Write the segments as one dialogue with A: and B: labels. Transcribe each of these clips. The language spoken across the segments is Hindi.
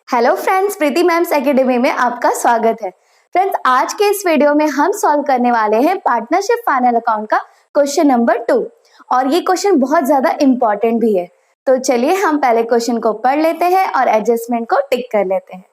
A: हेलो फ्रेंड्स, प्रीति मैम्स एकेडमी में आपका स्वागत है। फ्रेंड्स, आज के इस वीडियो में हम सॉल्व करने वाले हैं पार्टनरशिप फाइनल अकाउंट का क्वेश्चन नंबर 2 और ये क्वेश्चन बहुत ज्यादा इम्पोर्टेंट भी है। तो चलिए हम पहले क्वेश्चन को पढ़ लेते हैं और एडजस्टमेंट को टिक कर लेते हैं।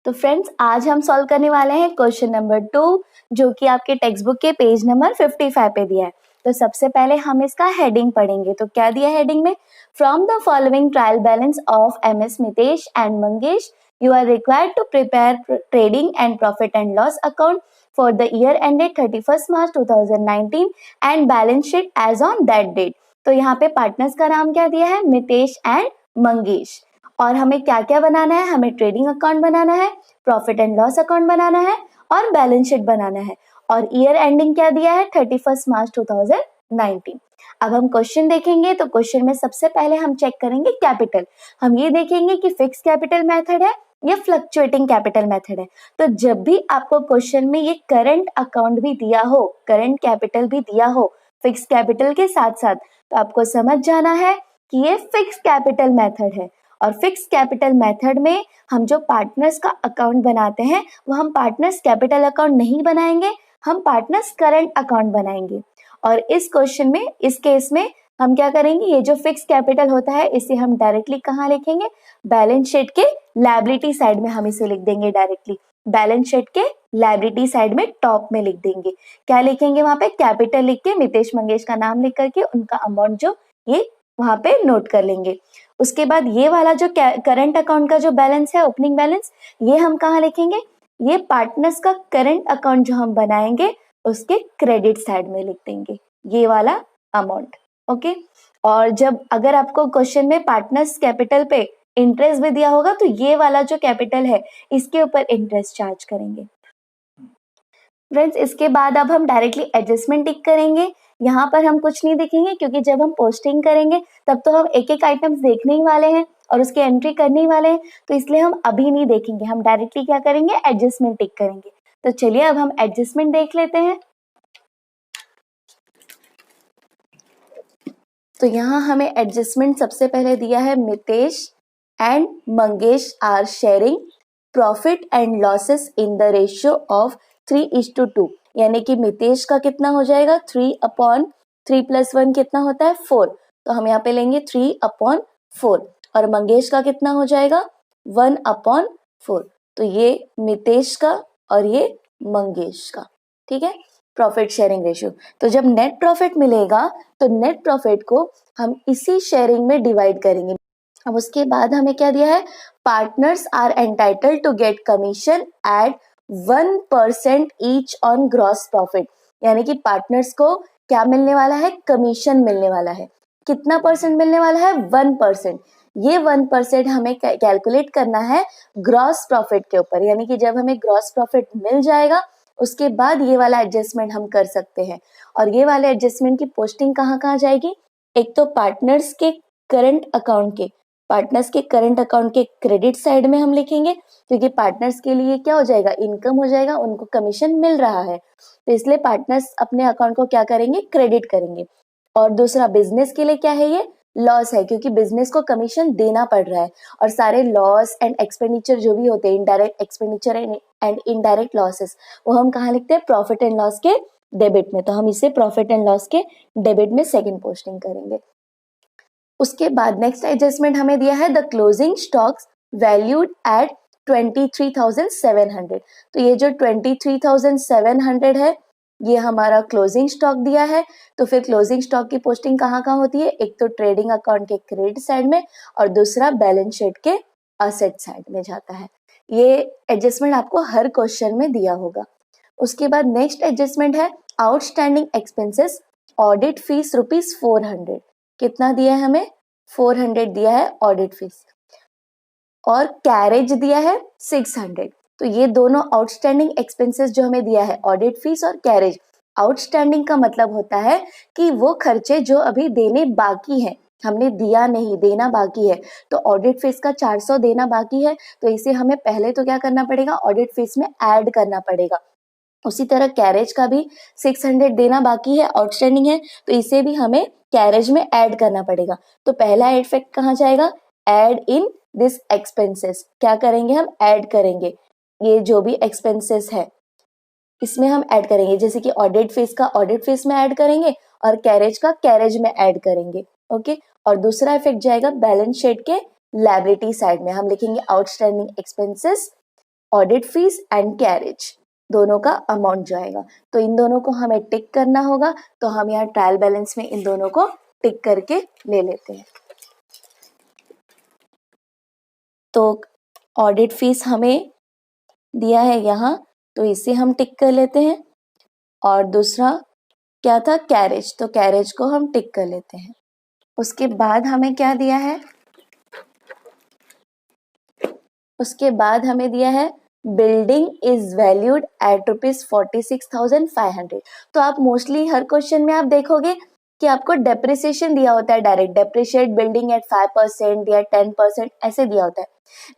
A: तो फ्रेंड्स, आज हम सॉल्व करने वाले हैं क्वेश्चन नंबर 2 जो कि आपके टेक्स्ट बुक के पेज नंबर 55 पे दिया है। तो सबसे पहले हम इसका हेडिंग पढ़ेंगे। तो क्या दिया है हेडिंग में? From the following trial balance of MS Mitesh and Mangesh you are required to prepare trading and profit and loss account for the year ended 31 March 2019 and balance sheet as on that date. तो यहाँ पे पार्टनर्स का नाम क्या दिया है? मितेश एंड मंगेश। और हमें क्या क्या बनाना है? हमें ट्रेडिंग अकाउंट बनाना है, प्रॉफिट एंड लॉस अकाउंट बनाना है और बैलेंस शीट बनाना है। और ईयर एंडिंग क्या दिया है? 31 मार्च 2019। अब हम क्वेश्चन देखेंगे तो क्वेश्चन में सबसे पहले हम चेक करेंगे कैपिटल। हम ये देखेंगे कि फिक्स कैपिटल मेथड है या फ्लक्चुएटिंग कैपिटल मेथड है। तो जब भी आपको क्वेश्चन में ये करंट अकाउंट भी दिया हो, करंट कैपिटल भी दिया हो फिक्स कैपिटल के साथ साथ, तो आपको समझ जाना है कि ये फिक्स कैपिटल मेथड है। और फिक्स कैपिटल मेथड में हम जो पार्टनर्स का अकाउंट बनाते हैं वो हम पार्टनर्स कैपिटल अकाउंट नहीं बनाएंगे, हम पार्टनर्स करंट अकाउंट बनाएंगे। और इस क्वेश्चन में, इस केस में हम क्या करेंगे? ये जो फिक्स कैपिटल होता है इसे हम डायरेक्टली कहाँ लिखेंगे? बैलेंस शीट के लायबिलिटी साइड में हम इसे लिख देंगे डायरेक्टली। बैलेंस शीट के लायबिलिटी साइड में टॉप में लिख देंगे। क्या लिखेंगे वहां पे? कैपिटल लिख के मितेश मंगेश का नाम लिख करके उनका अमाउंट जो ये वहां पे नोट कर लेंगे। उसके बाद ये वाला जो करंट अकाउंट का जो बैलेंस है, ओपनिंग बैलेंस, ये हम कहाँ लिखेंगे? ये पार्टनर्स का करंट अकाउंट जो हम बनाएंगे उसके क्रेडिट साइड में लिख देंगे ये वाला अमाउंट। ओके। और जब अगर आपको क्वेश्चन में पार्टनर्स कैपिटल पे इंटरेस्ट भी दिया होगा तो ये वाला जो कैपिटल है इसके ऊपर इंटरेस्ट चार्ज करेंगे। फ्रेंड्स, इसके बाद अब हम डायरेक्टली एडजस्टमेंट टिक करेंगे। यहाँ पर हम कुछ नहीं देखेंगे क्योंकि जब हम पोस्टिंग करेंगे तब तो हम एक एक आइटम्स देखने ही वाले हैं और उसकी एंट्री करने ही वाले हैं, तो इसलिए हम अभी नहीं देखेंगे। हम डायरेक्टली क्या करेंगे? एडजस्टमेंट टिक करेंगे। तो चलिए अब हम एडजस्टमेंट देख लेते हैं। तो यहाँ हमें एडजस्टमेंट सबसे पहले दिया है Mitesh and Mangesh are sharing profit and losses in the ratio of 3:2। यानी कि मितेश का कितना हो जाएगा? 3/3 + 1 कितना होता है? 4। तो हम यहाँ पे लेंगे 3/4 और मंगेश का कितना हो जाएगा? 1/4। तो ये मितेश का और ये मंगेश का, ठीक है, प्रॉफिट शेयरिंग रेशियो। तो जब नेट प्रॉफिट मिलेगा तो नेट प्रॉफिट को हम इसी शेयरिंग में डिवाइड करेंगे। अब उसके बाद हमें क्या दिया है? Partners are entitled to get commission at 1% each on gross profit. यानी कि पार्टनर्स को क्या मिलने वाला है? कमीशन मिलने वाला है। कितना परसेंट मिलने वाला है? 1%। ये 1% हमें कैलकुलेट करना है ग्रॉस प्रॉफिट के ऊपर। यानी कि जब हमें ग्रॉस प्रॉफिट मिल जाएगा उसके बाद ये वाला एडजस्टमेंट हम कर सकते हैं। और ये वाले एडजस्टमेंट की पोस्टिंग कहाँ कहाँ जाएगी? एक तो पार्टनर्स के करंट अकाउंट के क्रेडिट साइड में हम लिखेंगे क्योंकि पार्टनर्स के लिए क्या हो जाएगा? इनकम हो जाएगा, उनको कमीशन मिल रहा है, तो इसलिए पार्टनर्स अपने अकाउंट को क्या करेंगे? क्रेडिट करेंगे। और दूसरा बिजनेस के लिए क्या है? ये लॉस है क्योंकि बिजनेस को कमीशन देना पड़ रहा है और सारे लॉस एंड एक्सपेंडिचर जो भी होते हैं, indirect expenditure and indirect losses, वो हम कहाँ लिखते हैं? प्रॉफिट एंड लॉस के डेबिट में। तो हम इसे प्रॉफिट एंड लॉस के डेबिट में सेकंड पोस्टिंग करेंगे। उसके बाद नेक्स्ट एडजस्टमेंट हमें दिया है the closing stocks valued at 23,700। तो ये जो 23,700 है ये हमारा क्लोजिंग स्टॉक दिया है। तो फिर क्लोजिंग स्टॉक की पोस्टिंग कहाँ कहाँ होती है? एक तो ट्रेडिंग अकाउंट के क्रेडिट साइड में और दूसरा बैलेंस शीट के असेट साइड में जाता है। ये एडजस्टमेंट आपको हर क्वेश्चन में दिया होगा। उसके बाद नेक्स्ट एडजस्टमेंट है आउटस्टैंडिंग एक्सपेंसेस ऑडिट फीस ₹400। कितना दिया है हमें? 400 दिया है ऑडिट फीस। और कैरेज दिया है 600। तो ये दोनों आउटस्टैंडिंग एक्सपेंसेस जो हमें दिया है, ऑडिट फीस और कैरेज। आउटस्टैंडिंग का मतलब होता है कि वो खर्चे जो अभी देने बाकी हैं, हमने दिया नहीं, देना बाकी है। तो ऑडिट फीस का 400 देना बाकी है, तो इसे हमें पहले तो क्या करना पड़ेगा? ऑडिट फीस में ऐड करना पड़ेगा। उसी तरह कैरेज का भी 600 देना बाकी है, आउटस्टैंडिंग है, तो इसे भी हमें कैरेज में ऐड करना पड़ेगा। तो पहला इफेक्ट कहाँ जाएगा? Add in this expenses. क्या करेंगे हम? ऐड करेंगे ये जो भी एक्सपेंसेस है इसमें हम ऐड करेंगे, जैसे कि ऑडिट फीस का ऑडिट फीस में ऐड करेंगे और कैरेज का कैरेज में ऐड करेंगे। ओके, और दूसरा इफेक्ट जाएगा बैलेंस शीट के लायबिलिटी साइड में, हम लिखेंगे outstanding expenses, audit fees and carriage, दोनों का अमाउंट जो आएगा। तो इन दोनों को हमें टिक करना होगा, तो हम यहाँ ट्रायल बैलेंस में इन दोनों को टिक करके ले लेते हैं। तो ऑडिट फीस हमें दिया है यहाँ, तो इसे हम टिक कर लेते हैं। और दूसरा क्या था? कैरेज, तो कैरेज को हम टिक कर लेते हैं। उसके बाद हमें क्या दिया है? उसके बाद हमें दिया है बिल्डिंग इज वैल्यूड एट ₹46,500। तो आप मोस्टली हर क्वेश्चन में आप देखोगे कि आपको डेप्रिसिएशन दिया होता है, डायरेक्ट डेप्रिशिएट बिल्डिंग एट 5% या 10% ऐसे दिया होता है,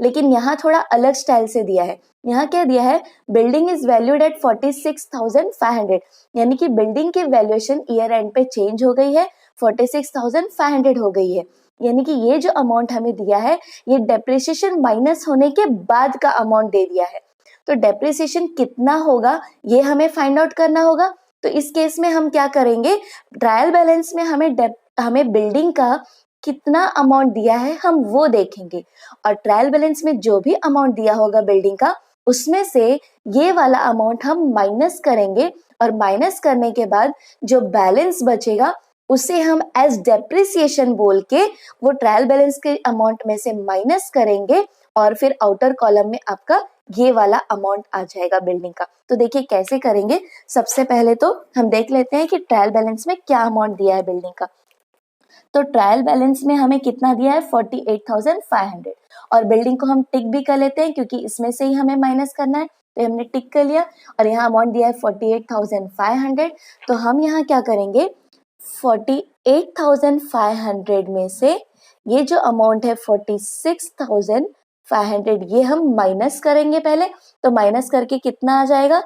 A: लेकिन यहाँ थोड़ा अलग स्टाइल से दिया है। यहाँ क्या दिया है? बिल्डिंग इज वैल्यूड एट 46,500, यानी कि बिल्डिंग की वैल्यूएशन ईयर एंड पे चेंज हो गई है, 46,500 हो गई है। यानी कि ये जो अमाउंट हमें दिया है ये डेप्रिसिएशन माइनस होने के बाद का अमाउंट दे दिया है। तो डेप्रिसिएशन कितना होगा ये हमें फाइंड आउट करना होगा। तो इस केस में हम क्या करेंगे? ट्रायल बैलेंस में हमें बिल्डिंग का कितना अमाउंट दिया है हम वो देखेंगे, और ट्रायल बैलेंस में जो भी अमाउंट दिया होगा बिल्डिंग का उसमें से ये वाला अमाउंट हम माइनस करेंगे, और माइनस करने के बाद जो बैलेंस बचेगा उसे हम एज डेप्रिसिएशन बोल के वो ट्रायल बैलेंस के अमाउंट में से माइनस करेंगे, और फिर आउटर कॉलम में आपका ये वाला अमाउंट आ जाएगा बिल्डिंग का। तो देखिए कैसे करेंगे। सबसे पहले तो हम देख लेते हैं कि ट्रायल बैलेंस में क्या अमाउंट दिया है बिल्डिंग का। तो ट्रायल बैलेंस में हमें कितना दिया है? 48,500, और बिल्डिंग को हम टिक भी कर लेते हैं क्योंकि इसमें से ही हमें माइनस करना है, तो हमने टिक कर लिया। और यहाँ अमाउंट दिया है 48,500, तो हम यहाँ क्या करेंगे? 48,500 में से ये जो अमाउंट है 46,500 ये हम माइनस करेंगे पहले। तो माइनस करके कितना आ जाएगा?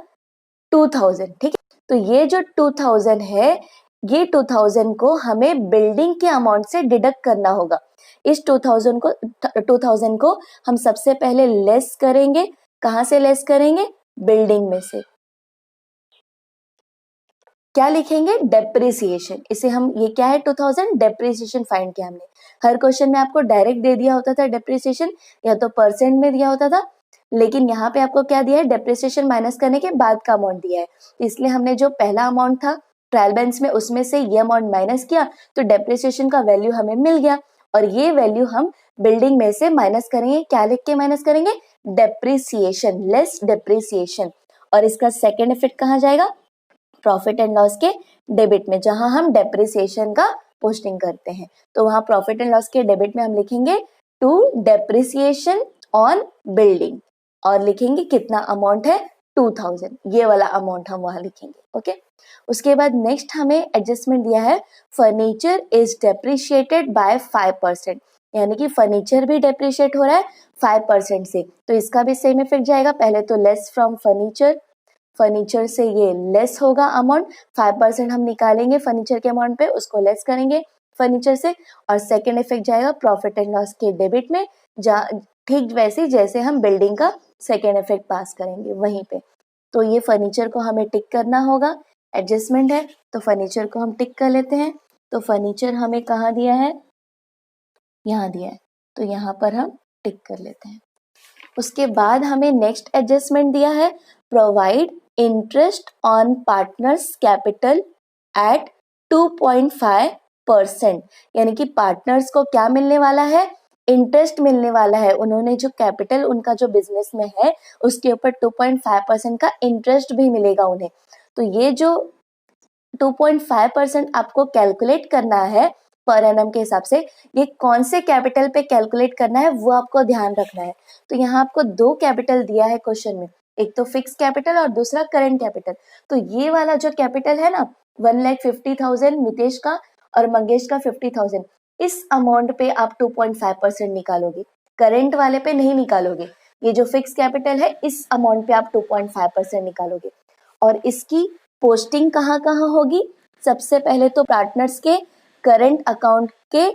A: 2,000। ठीक है, तो ये जो 2,000 है ये 2,000 को हमें बिल्डिंग के अमाउंट से डिडक्ट करना होगा। इस 2,000 को हम सबसे पहले लेस करेंगे। कहाँ से लेस करेंगे? बिल्डिंग में से। क्या लिखेंगे? डेप्रिसिएशन। इसे हम, ये क्या है? 2,000 डेप्रिसिएशन फाइंड किया हमने। हर क्वेश्चन में आपको डायरेक्ट दे दिया होता था डेप्रिसिएशन, या तो परसेंट में दिया होता था, लेकिन यहाँ पे आपको क्या दिया है? डेप्रिसिएशन माइनस करने के बाद का अमाउंट दिया है। इसलिए हमने जो पहला अमाउंट था ट्रायल बैलेंस में उसमें से ये अमाउंट माइनस किया, तो डेप्रिसिएशन का वैल्यू हमें मिल गया, और ये वैल्यू हम बिल्डिंग में से माइनस करेंगे। क्या लिख के माइनस करेंगे? Depreciation, less depreciation. और इसका सेकेंड इफेक्ट कहाँ जाएगा? प्रॉफिट एंड लॉस के डेबिट में, जहां हम डेप्रिसिएशन का पोस्टिंग करते हैं। तो वहां प्रॉफिट एंड लॉस के डेबिट में हम लिखेंगे टू डेप्रिसिएशन ऑन बिल्डिंग, और लिखेंगे कितना अमाउंट है? 2,000। ये वाला अमाउंट हम वहां लिखेंगे। ओके, उसके बाद नेक्स्ट हमें एडजस्टमेंट दिया है फर्नीचर इज डेप्रिशिएटेड बाय 5%, यानी कि फर्नीचर भी डेप्रिशिएट हो रहा है 5% से। तो इसका भी सेम इफेक्ट जाएगा। पहले तो लेस फ्रॉम फर्नीचर, फर्नीचर से ये लेस होगा अमाउंट, 5% हम निकालेंगे फर्नीचर के अमाउंट पे, उसको लेस करेंगे फर्नीचर से, और सेकेंड इफेक्ट जाएगा प्रॉफिट एंड लॉस के डेबिट में, ठीक वैसे जैसे हम बिल्डिंग का सेकेंड इफेक्ट पास करेंगे वहीं पे। तो ये फर्नीचर को हमें टिक करना होगा, एडजस्टमेंट है तो फर्नीचर को हम टिक कर लेते हैं। तो फर्नीचर हमें कहाँ दिया है? यहाँ दिया है, तो यहाँ पर हम टिक कर लेते हैं। उसके बाद हमें नेक्स्ट एडजस्टमेंट दिया है provide interest on partners capital eight 2.5%, यानी कि पार्टनर्स को क्या मिलने वाला है? इंटरेस्ट मिलने वाला है। उन्होंने जो कैपिटल उनका जो बिजनेस में है उसके ऊपर 2.5% का इंटरेस्ट भी मिलेगा उन्हें। तो ये जो 2.5% आपको कैलकुलेट करना है पर एनम के हिसाब से, ये कौन से कैपिटल पे कैलकुलेट करना है वो आपको ध्यान रखना है। तो यहाँ आपको दो कैपिटल दिया है क्वेश्चन में, एक तो फिक्स कैपिटल और दूसरा करंट कैपिटल। तो ये वाला जो कैपिटल है ना 1,50,000 मितेश का और मंगेश का 50,000, इस अमाउंट पे आप 2.5% निकालोगे, करंट वाले पे नहीं निकालोगे। ये जो फिक्स कैपिटल है इस अमाउंट पे आप 2.5% निकालोगे। और इसकी पोस्टिंग कहाँ कहाँ होगी? सबसे पहले तो पार्टनर्स के करंट अकाउंट के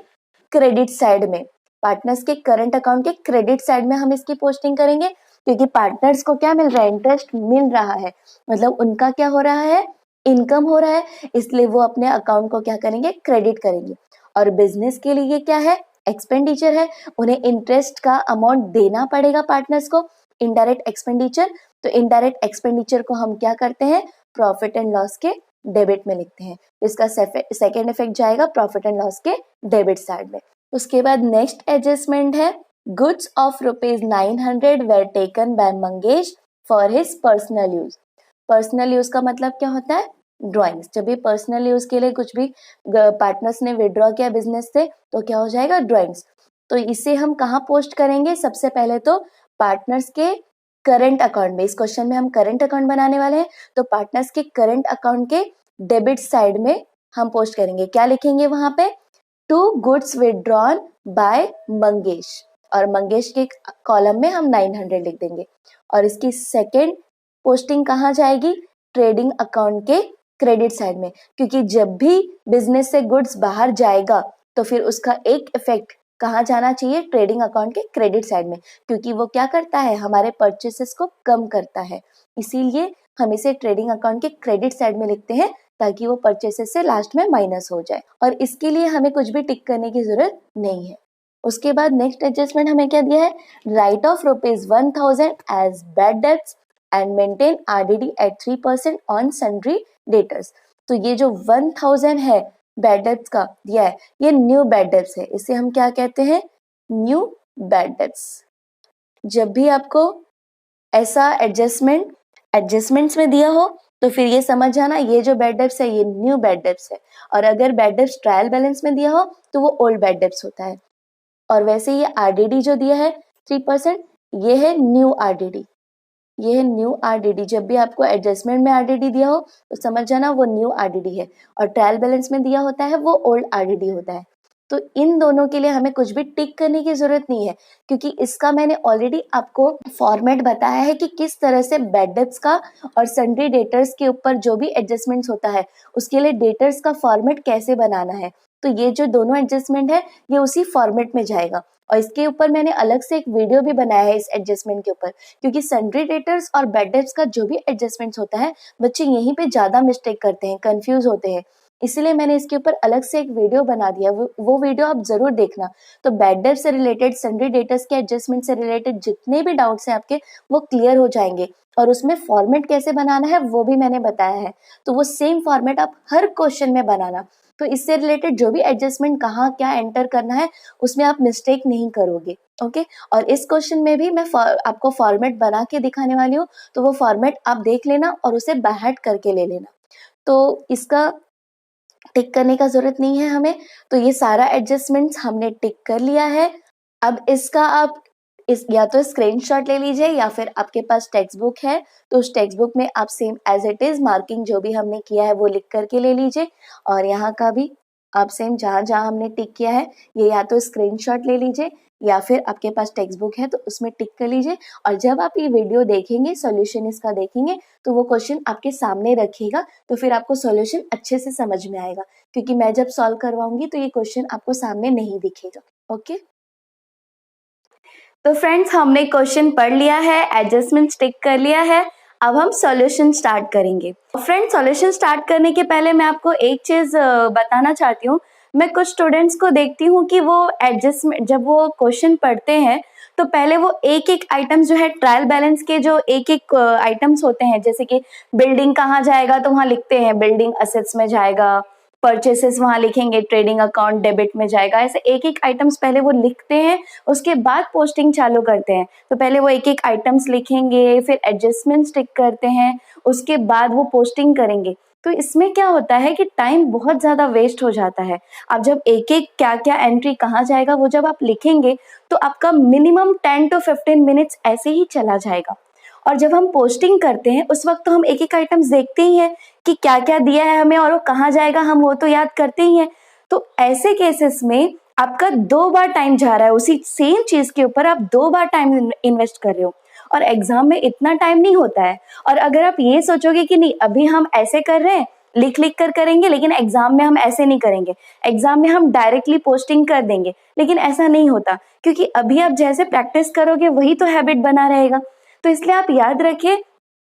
A: क्रेडिट साइड में, पार्टनर्स के करंट अकाउंट के क्रेडिट साइड में हम इसकी पोस्टिंग करेंगे, क्योंकि पार्टनर्स को क्या मिल रहा है, इंटरेस्ट मिल रहा है, मतलब उनका क्या हो रहा है, इनकम हो रहा है, इसलिए वो अपने अकाउंट को क्या करेंगे, क्रेडिट करेंगे। और बिजनेस के लिए क्या है, एक्सपेंडिचर है, उन्हें इंटरेस्ट का अमाउंट देना पड़ेगा पार्टनर्स को, इनडायरेक्ट एक्सपेंडिचर। तो इनडायरेक्ट एक्सपेंडिचर को हम क्या करते हैं, प्रॉफिट एंड लॉस के डेबिट में लिखते हैं। इसका सेकेंड इफेक्ट जाएगा प्रॉफिट एंड लॉस के डेबिट साइड में। उसके बाद नेक्स्ट एडजस्टमेंट है, goods of ₹900 where taken by Mangesh for his personal use. Personal use का मतलब क्या होता है, ड्राइंग्स। जब भी पर्सनल यूज के लिए कुछ भी पार्टनर्स ने विड्रॉ किया बिजनेस से तो क्या हो जाएगा, ड्राइंग्स। तो इसे हम कहाँ पोस्ट करेंगे, सबसे पहले तो पार्टनर्स के करंट अकाउंट में। इस क्वेश्चन में हम करंट अकाउंट बनाने वाले हैं, तो पार्टनर्स के करंट अकाउंट के डेबिट साइड में हम पोस्ट करेंगे। क्या लिखेंगे वहां पे, to goods withdrawn by Mangesh, और मंगेश के कॉलम में हम 900 लिख देंगे। और इसकी सेकेंड पोस्टिंग कहाँ जाएगी, ट्रेडिंग अकाउंट के क्रेडिट साइड में, क्योंकि जब भी बिजनेस से गुड्स बाहर जाएगा तो फिर उसका एक इफेक्ट कहाँ जाना चाहिए, ट्रेडिंग अकाउंट के क्रेडिट साइड में, क्योंकि वो क्या करता है, हमारे परचेसेस को कम करता है। इसीलिए हम इसे ट्रेडिंग अकाउंट के क्रेडिट साइड में लिखते हैं, ताकि वो परचेसेस से लास्ट में माइनस हो जाए। और इसके लिए हमें कुछ भी टिक करने की जरूरत नहीं है। उसके बाद नेक्स्ट एडजस्टमेंट हमें क्या दिया है, write off ₹1000 as bad debts and maintain RDD at 3% on sundry debtors. तो ये जो 1000 है बैड डेट्स का दिया है, ये न्यू बैड डेट्स है, इसे हम क्या कहते हैं, न्यू बैड डेट्स। जब भी आपको ऐसा एडजस्टमेंट्स में दिया हो तो फिर ये समझ जाना, ये जो बैड डेट्स है ये न्यू बैड डेट्स है। और अगर बैड डेट्स ट्रायल बैलेंस में दिया हो तो वो ओल्ड बैड डेट्स होता है। और वैसे ये RDD जो दिया है 3%, ये है न्यू RDD, ये है न्यू RDD। जब भी आपको एडजस्टमेंट में RDD दिया हो तो समझ जाना वो न्यू RDD है, और ट्रायल बैलेंस में दिया होता है वो ओल्ड RDD होता है। तो इन दोनों के लिए हमें कुछ भी टिक करने की जरूरत नहीं है, क्योंकि इसका मैंने ऑलरेडी आपको फॉर्मेट बताया है कि किस तरह से बैड डेट्स का और सन्ड्री डेटर्स के ऊपर जो भी एडजस्टमेंट्स होता है उसके लिए डेटर्स का फॉर्मेट कैसे बनाना है। तो ये जो दोनों एडजस्टमेंट है ये उसी फॉर्मेट में जाएगा, और इसके ऊपर मैंने अलग से एक वीडियो भी बनाया है इस एडजस्टमेंट के ऊपर, क्योंकि सन्ड्री डेटर्स और बैड डेट्स का जो भी एडजस्टमेंट्स होता है बच्चे यहीं पे ज्यादा मिस्टेक करते हैं, कंफ्यूज होते हैं, इसलिए मैंने इसके ऊपर अलग से एक वीडियो बना दिया, वो वीडियो आप जरूर देखना। तो बैड डेट से रिलेटेड, सन्ड्री डेटर्स के एडजस्टमेंट से रिलेटेड जितने भी डाउट्स हैं आपके वो क्लियर हो जाएंगे, और उसमें फॉर्मेट कैसे बनाना है वो भी मैंने बताया है। तो वो सेम फॉर्मेट आप हर क्वेश्चन में बनाना, तो इससे रिलेटेड जो भी एडजस्टमेंट कहाँ क्या एंटर करना है उसमें आप मिस्टेक नहीं करोगे। ओके, और इस क्वेश्चन में भी मैं आपको फॉर्मेट बना के दिखाने वाली हूँ, तो वो फॉर्मेट आप देख लेना और उसे बाहर करके ले लेना। तो इसका टिक करने का जरूरत नहीं है हमें। तो ये सारा एडजस्टमेंट्स हमने टिक कर लिया है। अब इसका आप या तो स्क्रीनशॉट ले लीजिए, या फिर आपके पास टेक्स्ट बुक है तो उस टेक्स्ट बुक में आप same as it is marking जो भी हमने किया है वो लिख करके ले लीजिए, और यहाँ का भी आप सेम जहाँ जहाँ हमने टिक किया है ये या तो स्क्रीनशॉट ले लीजिए, या फिर आपके पास टेक्स्ट बुक है तो उसमें टिक कर लीजिए। और जब आप ये वीडियो देखेंगे, सॉल्यूशन इसका देखेंगे, तो वो क्वेश्चन आपके सामने रखिएगा, तो फिर आपको सॉल्यूशन अच्छे से समझ में आएगा, क्योंकि मैं जब सॉल्व करवाऊंगी तो ये क्वेश्चन आपको सामने नहीं दिखेगा। ओके, तो फ्रेंड्स हमने क्वेश्चन पढ़ लिया है, एडजस्टमेंट टिक कर लिया है, अब हम सॉल्यूशन स्टार्ट करेंगे। फ्रेंड्स सॉल्यूशन स्टार्ट करने के पहले मैं आपको एक चीज बताना चाहती हूँ। मैं कुछ स्टूडेंट्स को देखती हूँ कि वो एडजस्टमेंट जब वो क्वेश्चन पढ़ते हैं तो पहले वो एक एक आइटम्स जो है ट्रायल बैलेंस के जो एक एक आइटम्स होते हैं, जैसे कि बिल्डिंग कहाँ जाएगा तो वहाँ लिखते हैं बिल्डिंग असेट्स में जाएगा, परचेसेस वहां लिखेंगे ट्रेडिंग अकाउंट डेबिट में जाएगा, ऐसे एक एक आइटम्स पहले वो लिखते हैं, उसके बाद पोस्टिंग चालू करते हैं। तो पहले वो एक एक आइटम्स लिखेंगे, फिर एडजस्टमेंट्स टिक करते हैं, उसके बाद वो पोस्टिंग करेंगे। तो इसमें क्या होता है कि टाइम बहुत ज्यादा वेस्ट हो जाता है। आप जब एक एक क्या क्या एंट्री कहाँ जाएगा वो जब आप लिखेंगे तो आपका मिनिमम 10 to 15 मिनट्स ऐसे ही चला जाएगा। और जब हम पोस्टिंग करते हैं उस वक्त तो हम एक एक आइटम्स देखते ही हैं कि क्या क्या दिया है हमें और वो कहाँ जाएगा, हम वो तो याद करते ही हैं। तो ऐसे केसेस में आपका 2 बार टाइम जा रहा है, उसी सेम चीज के ऊपर आप 2 बार टाइम इन्वेस्ट कर रहे हो, और एग्जाम में इतना टाइम नहीं होता है। और अगर आप ये सोचोगे कि नहीं अभी हम ऐसे कर रहे हैं लिख लिख कर करेंगे, लेकिन एग्जाम में हम ऐसे नहीं करेंगे। एग्जाम में हम डायरेक्टली पोस्टिंग कर देंगे, लेकिन ऐसा नहीं होता, क्योंकि अभी आप जैसे प्रैक्टिस करोगे वही तो हैबिट बना रहेगा। तो इसलिए आप याद रखिए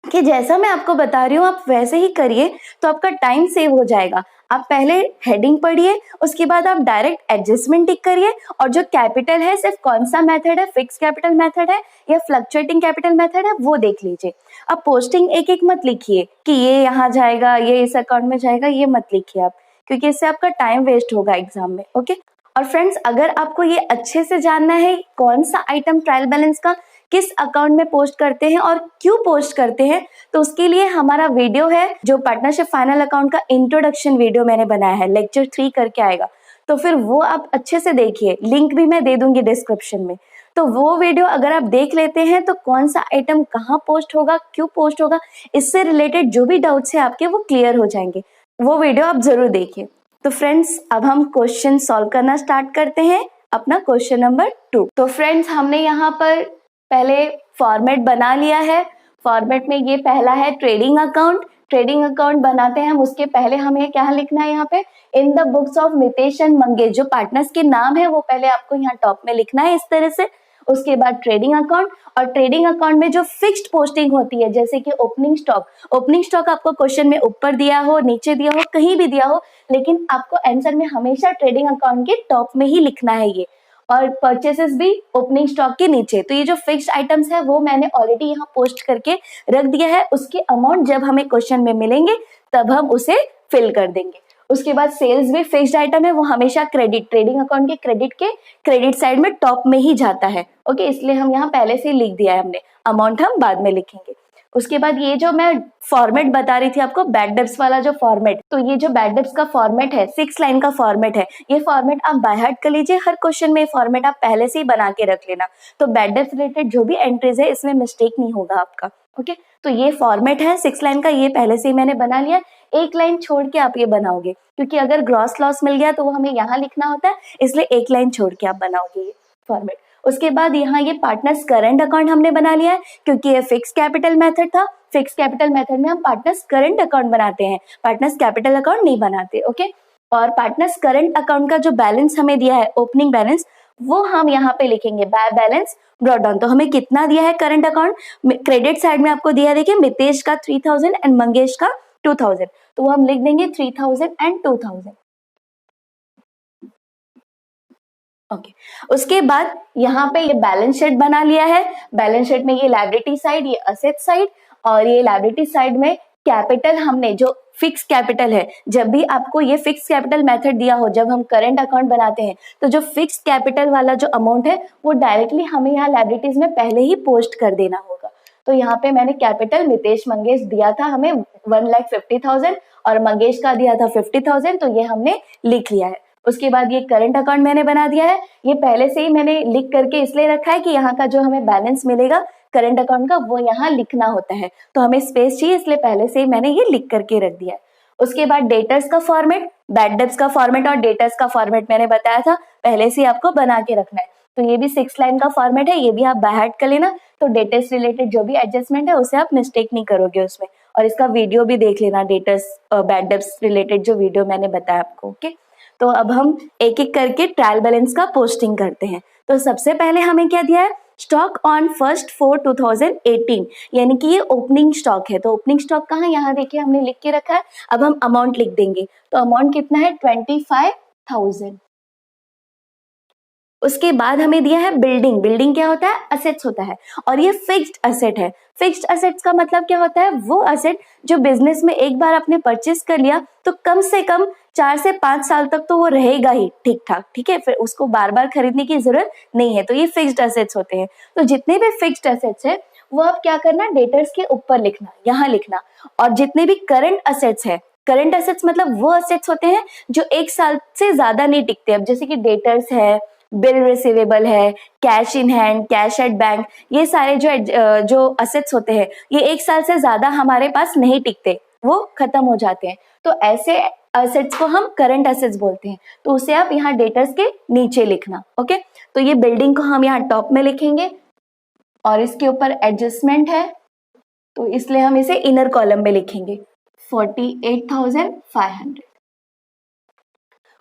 A: कि जैसा मैं आपको बता रही हूँ आप वैसे ही करिए, तो आपका टाइम सेव हो जाएगा। आप पहले हेडिंग पढ़िए, उसके बाद आप डायरेक्ट एडजस्टमेंट टिक करिए, और जो कैपिटल है सिर्फ कौन सा मेथड है, फिक्स कैपिटल मेथड है या फ्लक्चुएटिंग कैपिटल मेथड है, वो देख लीजिए। अब पोस्टिंग एक एक मत लिखिए कि ये यहाँ जाएगा, ये इस अकाउंट में जाएगा, ये मत लिखिए आप, क्योंकि इससे आपका टाइम वेस्ट होगा एग्जाम में। ओके। और फ्रेंड्स, अगर आपको ये अच्छे से जानना है कौन सा आइटम ट्रायल बैलेंस का किस अकाउंट में पोस्ट करते हैं और क्यों पोस्ट करते हैं, तो उसके लिए हमारा वीडियो है जो पार्टनरशिप फाइनल अकाउंट का इंट्रोडक्शन वीडियो मैंने बनाया है, लेक्चर 3 करके आएगा, तो फिर वो आप अच्छे से देखिए, लिंक भी मैं दे दूंगी डिस्क्रिप्शन में। तो वो वीडियो अगर आप देख लेते हैं तो कौन सा आइटम कहाँ पोस्ट होगा, क्यों पोस्ट होगा, इससे रिलेटेड जो भी डाउट्स है आपके वो क्लियर हो जाएंगे। वो वीडियो आप जरूर देखिए। तो फ्रेंड्स, अब हम क्वेश्चन सॉल्व करना स्टार्ट करते हैं, अपना क्वेश्चन नंबर 2। तो फ्रेंड्स, हमने यहाँ पर पहले फॉर्मेट बना लिया है। फॉर्मेट में ये पहला है ट्रेडिंग अकाउंट। ट्रेडिंग अकाउंट बनाते हैं हम, उसके पहले हमें क्या लिखना है यहाँ पे, in the books of Mitesh and Mangesh, जो पार्टनर्स के नाम है वो पहले आपको यहाँ टॉप में लिखना है इस तरह से। उसके बाद ट्रेडिंग अकाउंट, और ट्रेडिंग अकाउंट में जो फिक्स्ड पोस्टिंग होती है, जैसे कि ओपनिंग स्टॉक, ओपनिंग स्टॉक आपको क्वेश्चन में ऊपर दिया हो, नीचे दिया हो, कहीं भी दिया हो, लेकिन आपको आंसर में हमेशा ट्रेडिंग अकाउंट के टॉप में ही लिखना है ये, और परचेसेस भी ओपनिंग स्टॉक के नीचे। तो ये जो फिक्स्ड आइटम्स है वो मैंने ऑलरेडी यहाँ पोस्ट करके रख दिया है, उसके अमाउंट जब हमें क्वेश्चन में मिलेंगे तब हम उसे फिल कर देंगे। उसके बाद सेल्स भी फिक्स्ड आइटम है, वो हमेशा क्रेडिट, ट्रेडिंग अकाउंट के क्रेडिट साइड में टॉप में ही जाता है। ओके, इसलिए हम यहाँ पहले से ही लिख दिया है हमने, अमाउंट हम बाद में लिखेंगे। उसके बाद ये जो मैं फॉर्मेट बता रही थी आपको, बैड डेब्ट्स वाला जो फॉर्मेट, तो ये जो बैड डेब्ट्स का फॉर्मेट है 6 लाइन का फॉर्मेट है, ये फॉर्मेट आप बाय हार्ट कर लीजिए। हर क्वेश्चन में फॉर्मेट आप पहले से ही बना के रख लेना, तो बैड डेब्ट्स रिलेटेड जो भी एंट्रीज है इसमें मिस्टेक नहीं होगा आपका। ओके, तो ये फॉर्मेट है 6 लाइन का, ये पहले से ही मैंने बना लिया। एक लाइन छोड़ के आप ये बनाओगे, क्योंकि अगर ग्रॉस लॉस मिल गया तो वो हमें यहाँ लिखना होता है, इसलिए एक लाइन छोड़ के आप बनाओगे ये फॉर्मेट। उसके बाद यहाँ ये पार्टनर्स करंट अकाउंट हमने बना लिया है, क्योंकि ये फिक्स कैपिटल मेथड था। फिक्स कैपिटल मेथड में हम पार्टनर्स करंट अकाउंट बनाते हैं, पार्टनर्स कैपिटल अकाउंट नहीं बनाते। ओके, और पार्टनर्स करंट अकाउंट का जो बैलेंस हमें दिया है, ओपनिंग बैलेंस, वो हम यहाँ पे लिखेंगे बाय बैलेंस ब्रॉट डाउन। तो हमें कितना दिया है करंट अकाउंट, क्रेडिट साइड में आपको दिया है, देखिए मितेश का 3000 एंड मंगेश का 2000, तो वो हम लिख देंगे 3000 एंड 2000। ओके, उसके बाद यहाँ पे ये बैलेंस शीट बना लिया है। बैलेंस शीट में ये लायबिलिटी साइड, ये असेट साइड, और ये लायबिलिटी साइड में कैपिटल हमने जो फिक्स कैपिटल है, जब भी आपको ये फिक्स कैपिटल मेथड दिया हो, जब हम करंट अकाउंट बनाते हैं, तो जो फिक्स कैपिटल वाला जो अमाउंट है वो डायरेक्टली हमें यहाँ लायबिलिटीज में पहले ही पोस्ट कर देना होगा। तो यहाँ पे मैंने कैपिटल मितेश मंगेश दिया था हमें 1,50,000 और मंगेश का दिया था 50,000, तो ये हमने लिख लिया है। उसके बाद ये करंट अकाउंट मैंने बना दिया है, ये पहले से ही मैंने लिख करके इसलिए रखा है कि यहाँ का जो हमें बैलेंस मिलेगा करंट अकाउंट का वो यहाँ लिखना होता है, तो हमें स्पेस चाहिए, इसलिए पहले से ही मैंने ये लिख करके रख दिया है। उसके बाद डेटर्स का फॉर्मेट, बैड डेब्ट्स का फॉर्मेट और डेटर्स का फॉर्मेट मैंने बताया था, पहले से ही आपको बना के रखना है। तो ये भी 6 लाइन का फॉर्मेट है, ये भी आप बाय हार्ट कर लेना। तो डेटर्स रिलेटेड जो भी एडजस्टमेंट है उसे आप मिस्टेक नहीं करोगे उसमें, और इसका वीडियो भी देख लेना, डेटर्स बैड डेब्ट्स रिलेटेड जो वीडियो मैंने बताया आपको। ओके, तो अब हम एक एक करके ट्रायल बैलेंस का पोस्टिंग करते हैं। तो सबसे पहले हमें क्या दिया है, स्टॉक ऑन 1/4/2018, यानी कि ये ओपनिंग स्टॉक है। तो ओपनिंग स्टॉक कहाँ, यहाँ देखिए हमने लिख के रखा है। अब हम अमाउंट लिख देंगे, तो अमाउंट कितना है 25,000। उसके बाद हमें दिया है बिल्डिंग। बिल्डिंग क्या होता है, असेट्स होता है, और ये फिक्स्ड असेट है। फिक्स्ड असेट्स का मतलब क्या होता है, वो असेट जो बिजनेस में एक बार आपने परचेस कर लिया तो कम से कम 4 से 5 साल तक तो वो रहेगा ही ठीक ठाक, ठीक है, फिर उसको बार बार खरीदने की जरूरत नहीं है। तो ये फिक्स्ड असेट्स होते हैं। तो जितने भी फिक्स्ड असेट्स है वो आप क्या करना, डेटर्स के ऊपर लिखना, यहाँ लिखना। और जितने भी करंट असेट्स है, करंट असेट्स मतलब वो असेट्स होते हैं जो 1 साल से ज्यादा नहीं टिकते। अब जैसे कि डेटर्स है, बिल रिसीवेबल है, cash in hand, cash at bank, ये सारे जो असेट्स होते हैं ये 1 साल से ज्यादा हमारे पास नहीं टिकते, वो खत्म हो जाते हैं। तो ऐसे असेट्स को हम करंट असेट्स बोलते हैं। तो उसे आप यहाँ डेटर्स के नीचे लिखना। ओके, तो ये बिल्डिंग को हम यहाँ टॉप में लिखेंगे, और इसके ऊपर एडजस्टमेंट है तो इसलिए हम इसे इनर कॉलम में लिखेंगे। 48,500।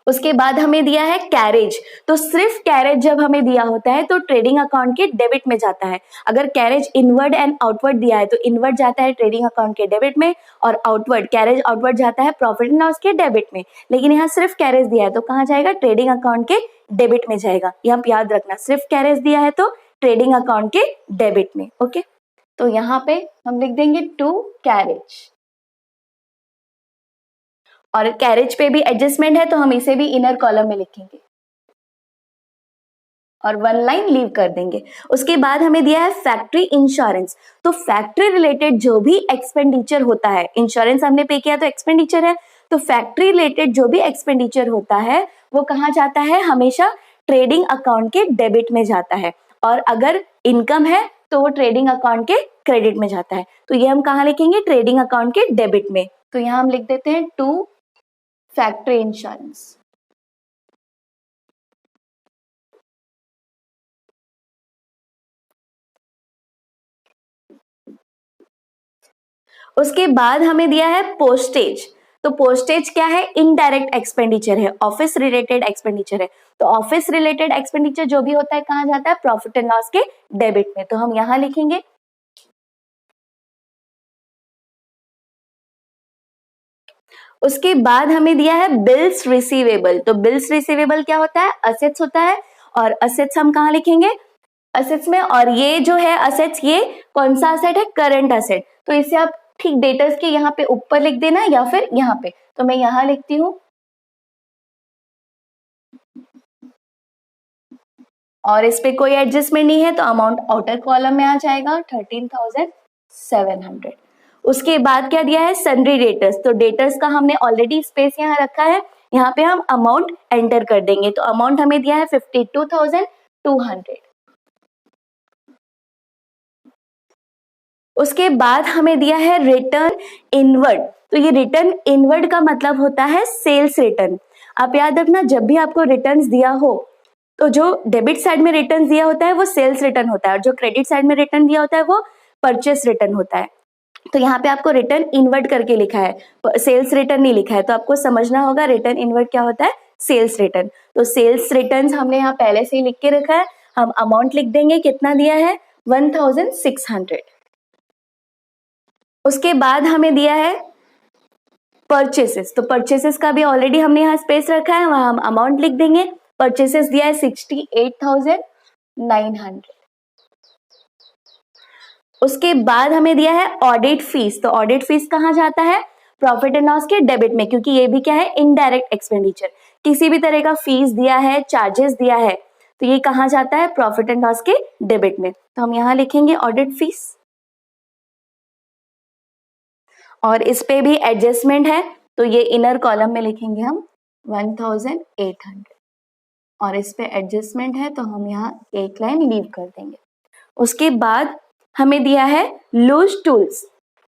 A: उसके बाद हमें दिया है कैरेज, तो सिर्फ कैरेज जब हमें दिया होता है तो ट्रेडिंग अकाउंट के डेबिट में जाता है। अगर कैरेज इनवर्ड एंड आउटवर्ड दिया है तो इनवर्ड जाता है ट्रेडिंग अकाउंट के डेबिट में, और आउटवर्ड कैरेज आउटवर्ड जाता है प्रॉफिट एंड लॉस के डेबिट में। लेकिन यहाँ सिर्फ कैरेज दिया है तो कहाँ जाएगा, ट्रेडिंग अकाउंट के डेबिट में जाएगा। ये आप याद रखना, सिर्फ कैरेज दिया है तो ट्रेडिंग अकाउंट के डेबिट में। ओके, तो यहाँ पे हम लिख देंगे टू कैरेज, और कैरेज पे भी एडजस्टमेंट है तो हम इसे भी इनर कॉलम में लिखेंगे और वन लाइन लीव कर देंगे। उसके बाद हमें दिया है फैक्ट्री इंश्योरेंस, तो फैक्ट्री रिलेटेड जो भी एक्सपेंडिचर होता है, इंश्योरेंस हमने पे किया तो एक्सपेंडिचर है, तो फैक्ट्री रिलेटेड जो भी एक्सपेंडिचर होता है वो कहाँ जाता है, हमेशा ट्रेडिंग अकाउंट के डेबिट में जाता है, और अगर इनकम है तो वो ट्रेडिंग अकाउंट के क्रेडिट में जाता है। तो ये हम कहाँ लिखेंगे, ट्रेडिंग अकाउंट के डेबिट में। तो यहाँ हम लिख देते हैं टू फैक्ट्री इंश्योरेंस। उसके बाद हमें दिया है पोस्टेज, तो पोस्टेज क्या है, इनडायरेक्ट एक्सपेंडिचर है, ऑफिस रिलेटेड एक्सपेंडिचर है। तो ऑफिस रिलेटेड एक्सपेंडिचर जो भी होता है कहाँ जाता है, प्रॉफिट एंड लॉस के डेबिट में। तो हम यहां लिखेंगे। उसके बाद हमें दिया है बिल्स रिसीवेबल, तो बिल्स रिसीवेबल क्या होता है, असेट्स होता है, और असेट्स हम कहाँ लिखेंगे, असेट्स में। और ये जो है असेट्स, ये कौन सा असेट है, करंट असेट। तो इसे आप ठीक डेटर्स के यहाँ पे ऊपर लिख देना या फिर यहाँ पे, तो मैं यहाँ लिखती हूँ, और इस पे कोई एडजस्टमेंट नहीं है तो अमाउंट आउटर कॉलम में आ जाएगा 13,700। उसके बाद क्या दिया है, सन्ड्री डेटर्स, तो डेटर्स का हमने ऑलरेडी स्पेस यहाँ रखा है, यहाँ पे हम अमाउंट एंटर कर देंगे। तो अमाउंट हमें दिया है 52,200। उसके बाद हमें दिया है रिटर्न इनवर्ड, तो ये रिटर्न इनवर्ड का मतलब होता है सेल्स रिटर्न। आप याद रखना, जब भी आपको रिटर्न्स दिया हो तो जो डेबिट साइड में रिटर्न दिया होता है वो सेल्स रिटर्न होता है, और जो क्रेडिट साइड में रिटर्न दिया होता है वो परचेस रिटर्न होता है। तो यहाँ पे आपको रिटर्न इनवर्ट करके लिखा है, सेल्स रिटर्न नहीं लिखा है, तो आपको समझना होगा रिटर्न इनवर्ट क्या होता है, सेल्स रिटर्न। तो सेल्स रिटर्न हमने यहाँ पहले से ही लिख के रखा है, हम अमाउंट लिख देंगे, कितना दिया है 1,600। उसके बाद हमें दिया है परचेसेस, तो परचेसेस का भी ऑलरेडी हमने यहाँ स्पेस रखा है, वहां हम अमाउंट लिख देंगे। परचेसेस दिया है 68,900। उसके बाद हमें दिया है ऑडिट फीस, तो ऑडिट फीस कहाँ जाता है, प्रॉफिट एंड लॉस के डेबिट में, क्योंकि ये भी क्या है, इनडायरेक्ट एक्सपेंडिचर। किसी भी तरह का फीस दिया है, चार्जेस दिया है, तो ये कहाँ जाता है, प्रॉफिट एंड लॉस के डेबिट में। तो हम यहाँ लिखेंगे ऑडिट फीस, और इस पे भी एडजस्टमेंट है तो ये इनर कॉलम में लिखेंगे हम 1,800, और इस पे एडजस्टमेंट है तो हम यहाँ एक लाइन लीव कर देंगे। उसके बाद हमें दिया है लूज टूल्स,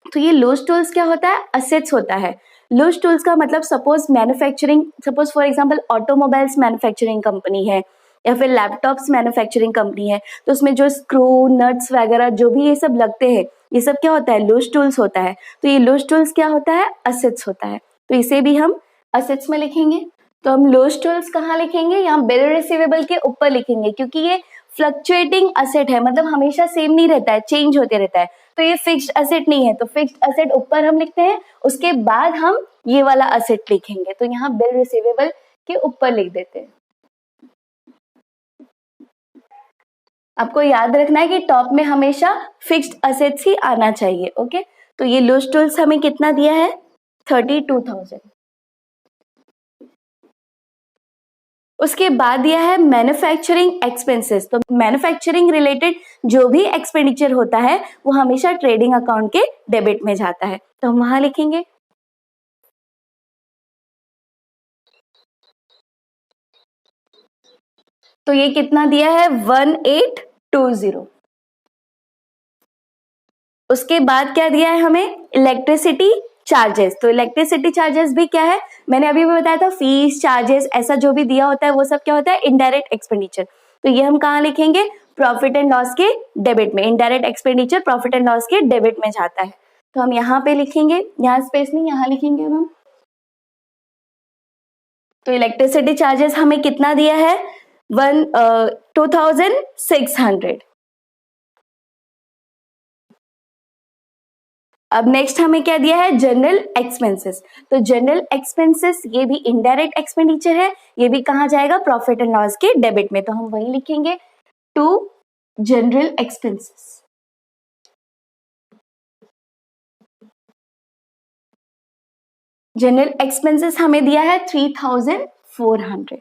A: तो ये लूज टूल्स क्या होता है, असेट्स होता है। लूज टूल्स का मतलब suppose manufacturing, suppose for example automobiles manufacturing company है या फिर लैपटॉप्स मैन्युफैक्चरिंग कंपनी है, तो उसमें जो स्क्रू नट्स वगैरह जो भी ये सब लगते हैं, ये सब क्या होता है, लूज टूल्स होता है। तो ये लूज टूल्स क्या होता है, असेट्स होता है, तो इसे भी हम असेट्स में लिखेंगे। तो हम लूज टूल्स कहाँ लिखेंगे, यहाँ बिल रिसीवेबल के ऊपर लिखेंगे, क्योंकि ये फ्लक्चुएटिंग असेट है, मतलब हमेशा सेम नहीं रहता है, चेंज होते रहता है, तो ये फिक्स्ड असेट नहीं है, तो फिक्स्ड असेट ऊपर हम लिखते हैं, उसके बाद हम ये वाला असेट लिखेंगे। तो यहाँ बिल रिसीवेबल के ऊपर लिख देते हैं। आपको याद रखना है कि टॉप में हमेशा फिक्स्ड असेट्स ही आना चाहिए। ओके, तो ये लूज टूल्स हमें कितना दिया है, 32,000। उसके बाद दिया है मैन्युफैक्चरिंग एक्सपेंसेस, तो मैन्युफैक्चरिंग रिलेटेड जो भी एक्सपेंडिचर होता है वो हमेशा ट्रेडिंग अकाउंट के डेबिट में जाता है, तो हम वहां लिखेंगे। तो ये कितना दिया है 1820। उसके बाद क्या दिया है हमें, इलेक्ट्रिसिटी चार्जेस, तो इलेक्ट्रिसिटी चार्जेस भी क्या है, मैंने अभी भी बताया था, फीस चार्जेस ऐसा जो भी दिया होता है वो सब क्या होता है, इनडायरेक्ट एक्सपेंडिचर। तो ये हम कहाँ लिखेंगे, प्रॉफिट एंड लॉस के डेबिट में, indirect expenditure profit and loss के डेबिट में जाता है। तो हम यहाँ पे लिखेंगे, यहाँ स्पेस नहीं, यहाँ लिखेंगे अब हम। तो इलेक्ट्रिसिटी चार्जेस हमें कितना दिया है, 2600। अब नेक्स्ट हमें क्या दिया है, जनरल एक्सपेंसेस। तो जनरल एक्सपेंसेस ये भी इनडायरेक्ट एक्सपेंडिचर है, ये भी कहाँ जाएगा, प्रॉफिट एंड लॉस के डेबिट में। तो हम वही लिखेंगे to general expenses. General expenses हमें दिया है 3400।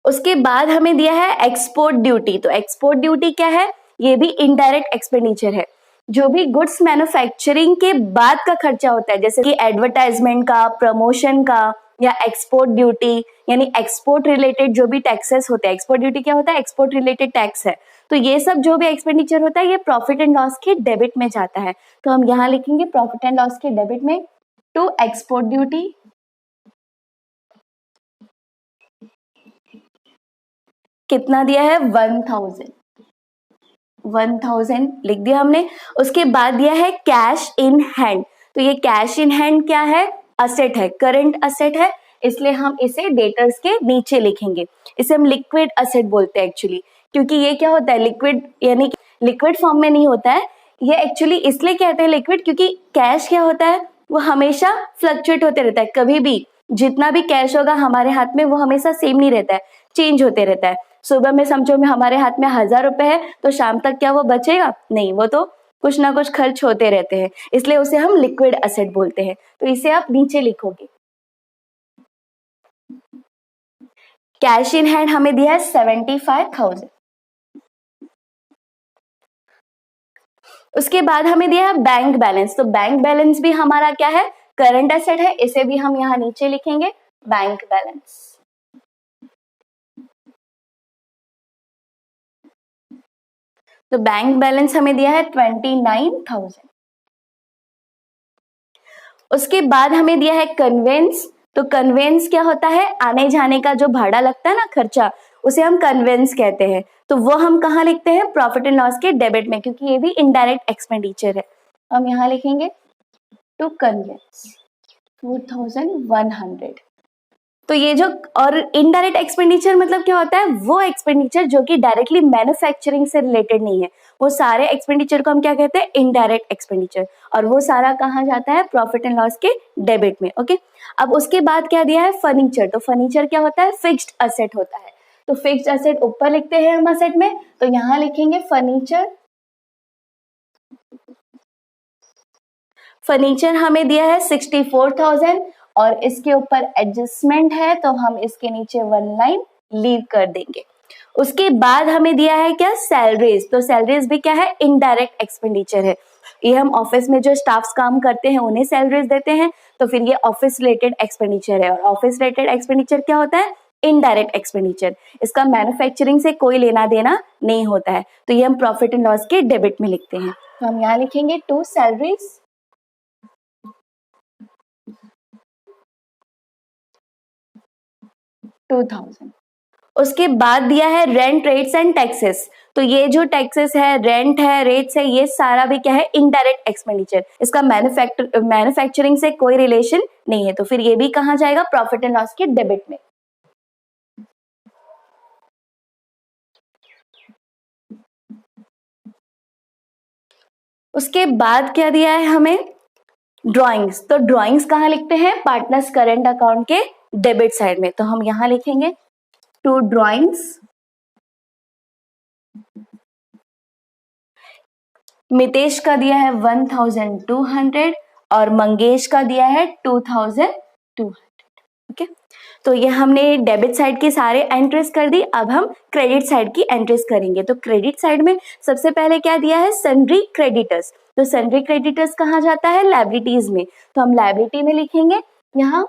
A: उसके बाद हमें दिया है एक्सपोर्ट ड्यूटी। तो एक्सपोर्ट ड्यूटी क्या है, ये भी इनडायरेक्ट एक्सपेंडिचर है। जो भी गुड्स मैन्युफैक्चरिंग के बाद का खर्चा होता है, जैसे कि एडवर्टाइजमेंट का, प्रमोशन का, या एक्सपोर्ट ड्यूटी, यानी एक्सपोर्ट रिलेटेड जो भी टैक्सेस होते हैं। एक्सपोर्ट ड्यूटी क्या होता है, एक्सपोर्ट रिलेटेड टैक्स है। तो ये सब जो भी एक्सपेंडिचर होता है ये प्रॉफिट एंड लॉस के डेबिट में जाता है। तो हम यहाँ लिखेंगे प्रॉफिट एंड लॉस के डेबिट में टू एक्सपोर्ट ड्यूटी। कितना दिया है, 1000 लिख दिया हमने। उसके बाद दिया है कैश इन हैंड। तो ये कैश इन हैंड क्या है, असेट है, करंट असेट है, इसलिए हम इसे डेटर्स के नीचे लिखेंगे। इसे हम लिक्विड असेट बोलते हैं एक्चुअली, क्योंकि ये क्या होता है, लिक्विड यानी लिक्विड फॉर्म में नहीं होता है। ये एक्चुअली इसलिए कहते हैं लिक्विड, क्योंकि कैश क्या होता है, वो हमेशा फ्लक्चुएट होते रहता है। कभी भी जितना भी कैश होगा हमारे हाथ में वो हमेशा सेम नहीं रहता है, चेंज होते रहता है। सुबह में समझो में हमारे हाथ में 1000 रुपए है, तो शाम तक क्या वो बचेगा, नहीं, वो तो कुछ ना कुछ खर्च होते रहते हैं, इसलिए उसे हम लिक्विड असेट बोलते हैं। तो इसे आप नीचे लिखोगे। कैश इन हैंड हमें दिया है 75,000। उसके बाद हमें दिया है बैंक बैलेंस। तो बैंक बैलेंस भी हमारा क्या है, करंट एसेट है, इसे भी हम यहाँ नीचे लिखेंगे बैंक बैलेंस। तो बैंक बैलेंस हमें दिया है 29,000। उसके बाद हमें दिया है कन्वेंस। तो कन्वेंस क्या होता है, आने जाने का जो भाड़ा लगता है ना, खर्चा, उसे हम कन्वेंस कहते हैं। तो वो हम कहाँ लिखते हैं, प्रॉफिट एंड लॉस के डेबिट में, क्योंकि ये भी इनडायरेक्ट एक्सपेंडिचर है। हम यहाँ लिखेंगे टू कन्वेंस 2100। तो ये जो, और इनडायरेक्ट एक्सपेंडिचर मतलब क्या होता है, वो एक्सपेंडिचर जो कि डायरेक्टली मैन्युफैक्चरिंग से रिलेटेड नहीं है, वो सारे एक्सपेंडिचर को हम क्या कहते हैं, इनडायरेक्ट एक्सपेंडिचर। और वो सारा कहाँ जाता है, प्रॉफिट एंड लॉस के डेबिट में। ओके, अब उसके बाद क्या दिया है, फर्नीचर। तो फर्नीचर क्या होता है, फिक्स्ड असेट होता है। तो फिक्स्ड असेट ऊपर लिखते हैं हम असेट में, तो यहाँ लिखेंगे फर्नीचर। फर्नीचर हमें दिया है 64,000 और इसके ऊपर एडजस्टमेंट है, तो हम इसके नीचे 1 लाइन लीव कर देंगे। उसके बाद हमें दिया है क्या, सैलरीज। तो सैलरीज भी क्या है, इनडायरेक्ट एक्सपेंडिचर है। ये हम ऑफिस में जो स्टाफ्स काम करते हैं उन्हें सैलरीज देते हैं, तो फिर ये ऑफिस रिलेटेड एक्सपेंडिचर है। और ऑफिस रिलेटेड एक्सपेंडिचर क्या होता है, इनडायरेक्ट एक्सपेंडिचर। इसका मैन्युफैक्चरिंग से कोई लेना देना नहीं होता है, तो ये हम प्रॉफिट एंड लॉस के डेबिट में लिखते हैं। तो हम यहाँ लिखेंगे टू सैलरीज 2000। उसके बाद दिया है रेंट, रेट्स एंड टैक्सेस। तो ये जो टैक्सेस है, रेंट है, रेट्स है, ये सारा भी क्या है, इनडायरेक्ट एक्सपेंडिचर। इसका मैन्युफैक्चरिंग से कोई रिलेशन नहीं है, तो फिर ये भी कहाँ जाएगा, प्रॉफिट एंड लॉस के डेबिट में। उसके बाद क्या दिया है हमें, ड्राइंग्स। तो ड्राइंग्स कहाँ लिखते हैं, पार्टनर्स करंट अकाउंट के डेबिट साइड में। तो हम यहाँ लिखेंगे टू ड्राइंग्स। मितेश का दिया है 1200 और मंगेश का दिया है 2200। ओके, तो ये हमने डेबिट साइड की सारे एंट्रीज कर दी। अब हम क्रेडिट साइड की एंट्रीज करेंगे। तो क्रेडिट साइड में सबसे पहले क्या दिया है, सन्ड्री क्रेडिटर्स। तो सन्ड्री क्रेडिटर्स कहाँ जाता है, लायबिलिटीज में। तो हम लायबिलिटी में लिखेंगे यहाँ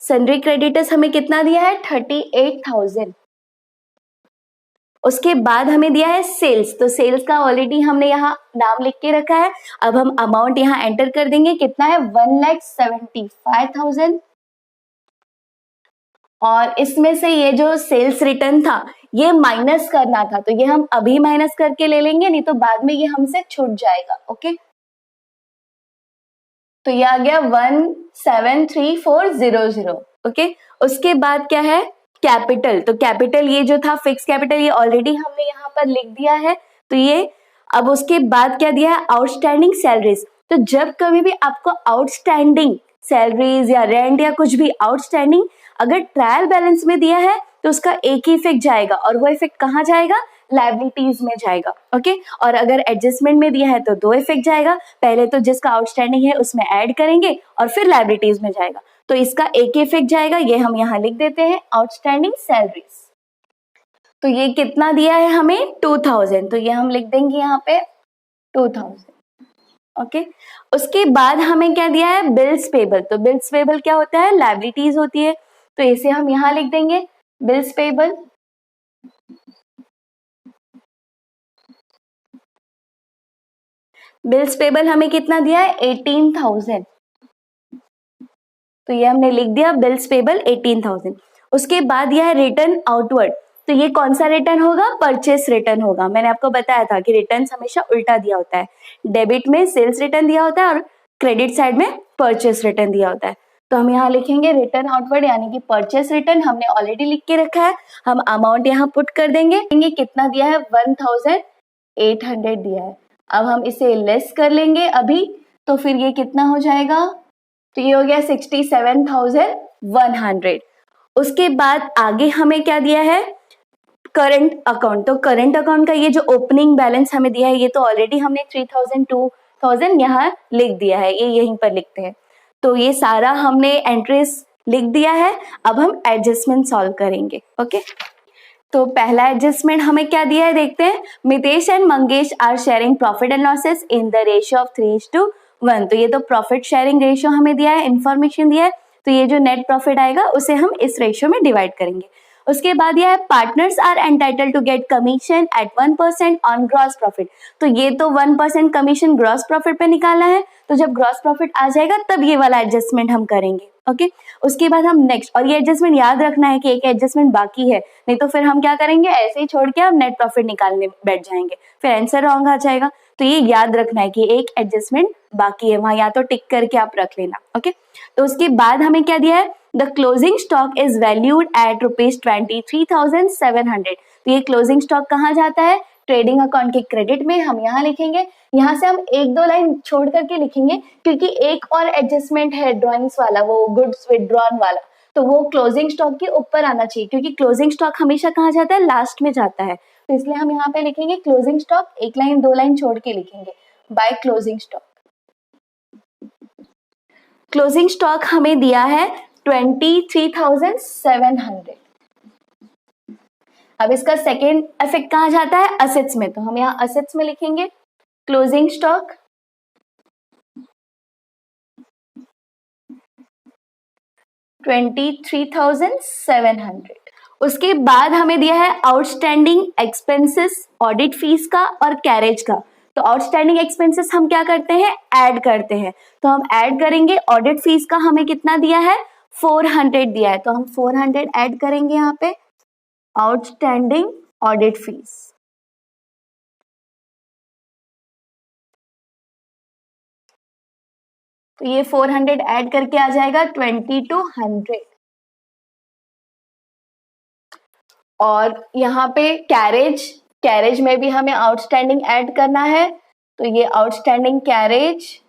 A: सन्ड्री क्रेडिटर्स हमें कितना दिया है, 38,000। उसके बाद हमें दिया है सेल्स। तो सेल्स का ऑलरेडी हमने यहाँ नाम लिख के रखा है। अब हम अमाउंट यहाँ एंटर कर देंगे, कितना है, 1,75,000। और इसमें से ये जो सेल्स रिटर्न था, ये माइनस करना था, तो ये हम अभी माइनस करके ले लेंगे, नहीं तो बाद में ये हमसे छूट जाएगा। ओके, तो ये आ गया 173400। ओके, उसके बाद क्या है, कैपिटल। तो कैपिटल ये जो था फिक्स कैपिटल, ये ऑलरेडी हमने यहाँ पर लिख दिया है। तो ये अब उसके बाद क्या दिया है, आउटस्टैंडिंग सैलरीज। तो जब कभी भी आपको आउटस्टैंडिंग सैलरीज या रेंट या कुछ भी आउटस्टैंडिंग अगर ट्रायल बैलेंस में दिया है तो उसका एक ही इफेक्ट जाएगा, और वो इफेक्ट कहाँ जाएगा, लायबिलिटीज में जाएगा। ओके, और अगर एडजस्टमेंट में दिया है तो दो इफेक्ट जाएगा, पहले तो जिसका आउटस्टैंडिंग है उसमें ऐड करेंगे और फिर लायबिलिटीज में जाएगा, तो इसका एक ही इफेक्ट जाएगा। ये हम यहाँ लिख देते हैं, आउटस्टैंडिंग सैलरीज। तो ये कितना दिया है हमें, 2000, तो ये हम लिख देंगे यहाँ पे 2000। ओके, उसके बाद हमें क्या दिया है, बिल्स पेबल। तो बिल्स पेबल क्या होता है, लायबिलिटीज होती है, तो इसे हम यहाँ लिख देंगे बिल्स पेबल। बिल्स पेबल हमें कितना दिया है, 18,000, तो ये हमने लिख दिया बिल्स पेबल 18,000। उसके बाद यह है रिटर्न आउटवर्ड। तो ये कौन सा रिटर्न होगा, परचेस रिटर्न होगा। मैंने आपको बताया था कि रिटर्न हमेशा उल्टा दिया होता है, डेबिट में सेल्स रिटर्न दिया होता है और क्रेडिट साइड में परचेस रिटर्न दिया होता है। तो हम यहाँ लिखेंगे रिटर्न आउटवर्ड यानी कि परचेस रिटर्न, हमने ऑलरेडी लिख के रखा है। हम अमाउंट यहाँ पुट कर देंगे, कितना दिया है, 1800 दिया है। अब हम इसे लेस कर लेंगे अभी, तो फिर ये कितना हो जाएगा, तो ये हो गया 67,100। उसके बाद आगे हमें क्या दिया है, करंट अकाउंट। तो करंट अकाउंट का ये जो ओपनिंग बैलेंस हमें दिया है, ये तो ऑलरेडी हमने 3000 2000 यहाँ लिख दिया है, ये यहीं पर लिखते हैं। तो ये सारा हमने एंट्रीज लिख दिया है। अब हम एडजस्टमेंट सॉल्व करेंगे। ओके, तो पहला एडजस्टमेंट हमें क्या दिया है, देखते हैं। Mitesh and Mangesh are sharing profit and losses in the ratio of 3:1। तो ये तो प्रॉफिट शेयरिंग रेशियो हमें दिया है, इंफॉर्मेशन दिया है, तो ये जो नेट प्रॉफिट आएगा उसे हम इस रेशियो में डिवाइड करेंगे। उसके बाद यह है partners are entitle to get commission at 1% on gross profit. तो ये तो 1% कमीशन ग्रॉस प्रॉफिट पे निकाला है, तो जब ग्रॉस प्रॉफिट आ जाएगा तब ये वाला एडजस्टमेंट हम करेंगे। ओके, उसके बाद हम नेक्स्ट, और ये एडजस्टमेंट याद रखना है कि एक एडजस्टमेंट बाकी है, नहीं तो फिर हम क्या करेंगे, ऐसे ही छोड़ के हम नेट प्रॉफिट निकालने बैठ जाएंगे, फिर आंसर रॉन्ग आ जाएगा। तो ये याद रखना है कि एक एडजस्टमेंट बाकी है, वहां या तो टिक करके आप रख लेना। ओके, तो उसके बाद हमें क्या दिया है, the closing stock is valued at ₹23,700। तो ये क्लोजिंग स्टॉक कहाँ जाता है, ट्रेडिंग अकाउंट के क्रेडिट में। हम यहाँ लिखेंगे, यहाँ से हम एक दो लाइन छोड़ करके लिखेंगे, क्योंकि एक और एडजस्टमेंट है ड्रॉइंग्स वाला, वो गुड्स विथड्रॉन वाला, तो वो क्लोजिंग स्टॉक के ऊपर आना चाहिए, क्योंकि क्लोजिंग स्टॉक हमेशा कहाँ जाता है, लास्ट में जाता है। तो इसलिए हम यहाँ पे लिखेंगे क्लोजिंग स्टॉक, एक लाइन दो लाइन छोड़ के लिखेंगे, by closing stock. Closing stock हमें दिया है 23,700। अब इसका सेकेंड इफेक्ट कहाँ जाता है, असेट्स में। तो हम यहाँ असेट्स में लिखेंगे क्लोजिंग स्टॉक 23,700। उसके बाद हमें दिया है आउटस्टैंडिंग एक्सपेंसेस, ऑडिट फीस का और कैरेज का। तो आउटस्टैंडिंग एक्सपेंसेस हम क्या करते हैं, ऐड करते हैं, तो हम ऐड करेंगे। ऑडिट फीस का हमें कितना दिया है, 400 दिया है, तो हम 400 ऐड करेंगे यहाँ पे, आउटस्टैंडिंग ऑडिट फीस। तो ये 400 ऐड करके आ जाएगा 2200। और यहाँ पे कैरेज में भी हमें आउटस्टैंडिंग ऐड करना है, तो ये आउटस्टैंडिंग कैरेज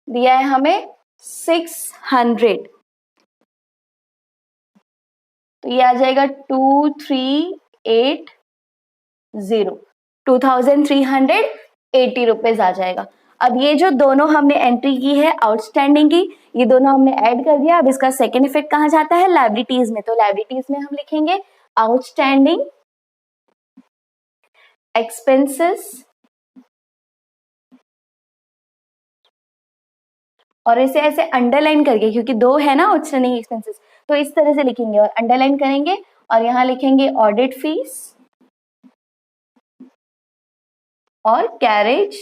A: दिया है हमें 600। तो ये आ जाएगा 2380 रुपीज आ जाएगा। अब ये जो दोनों हमने एंट्री की है आउटस्टैंडिंग की, ये दोनों हमने ऐड कर दिया। अब इसका सेकेंड इफेक्ट कहाँ जाता है, लायबिलिटीज में। तो लायबिलिटीज में हम लिखेंगे आउटस्टैंडिंग एक्सपेंसेस, और इसे ऐसे अंडरलाइन करके, क्योंकि दो है ना आउटस्टैंडिंग एक्सपेंसेस, तो इस तरह से लिखेंगे और अंडरलाइन करेंगे, और यहाँ लिखेंगे ऑडिट फीस और कैरेज।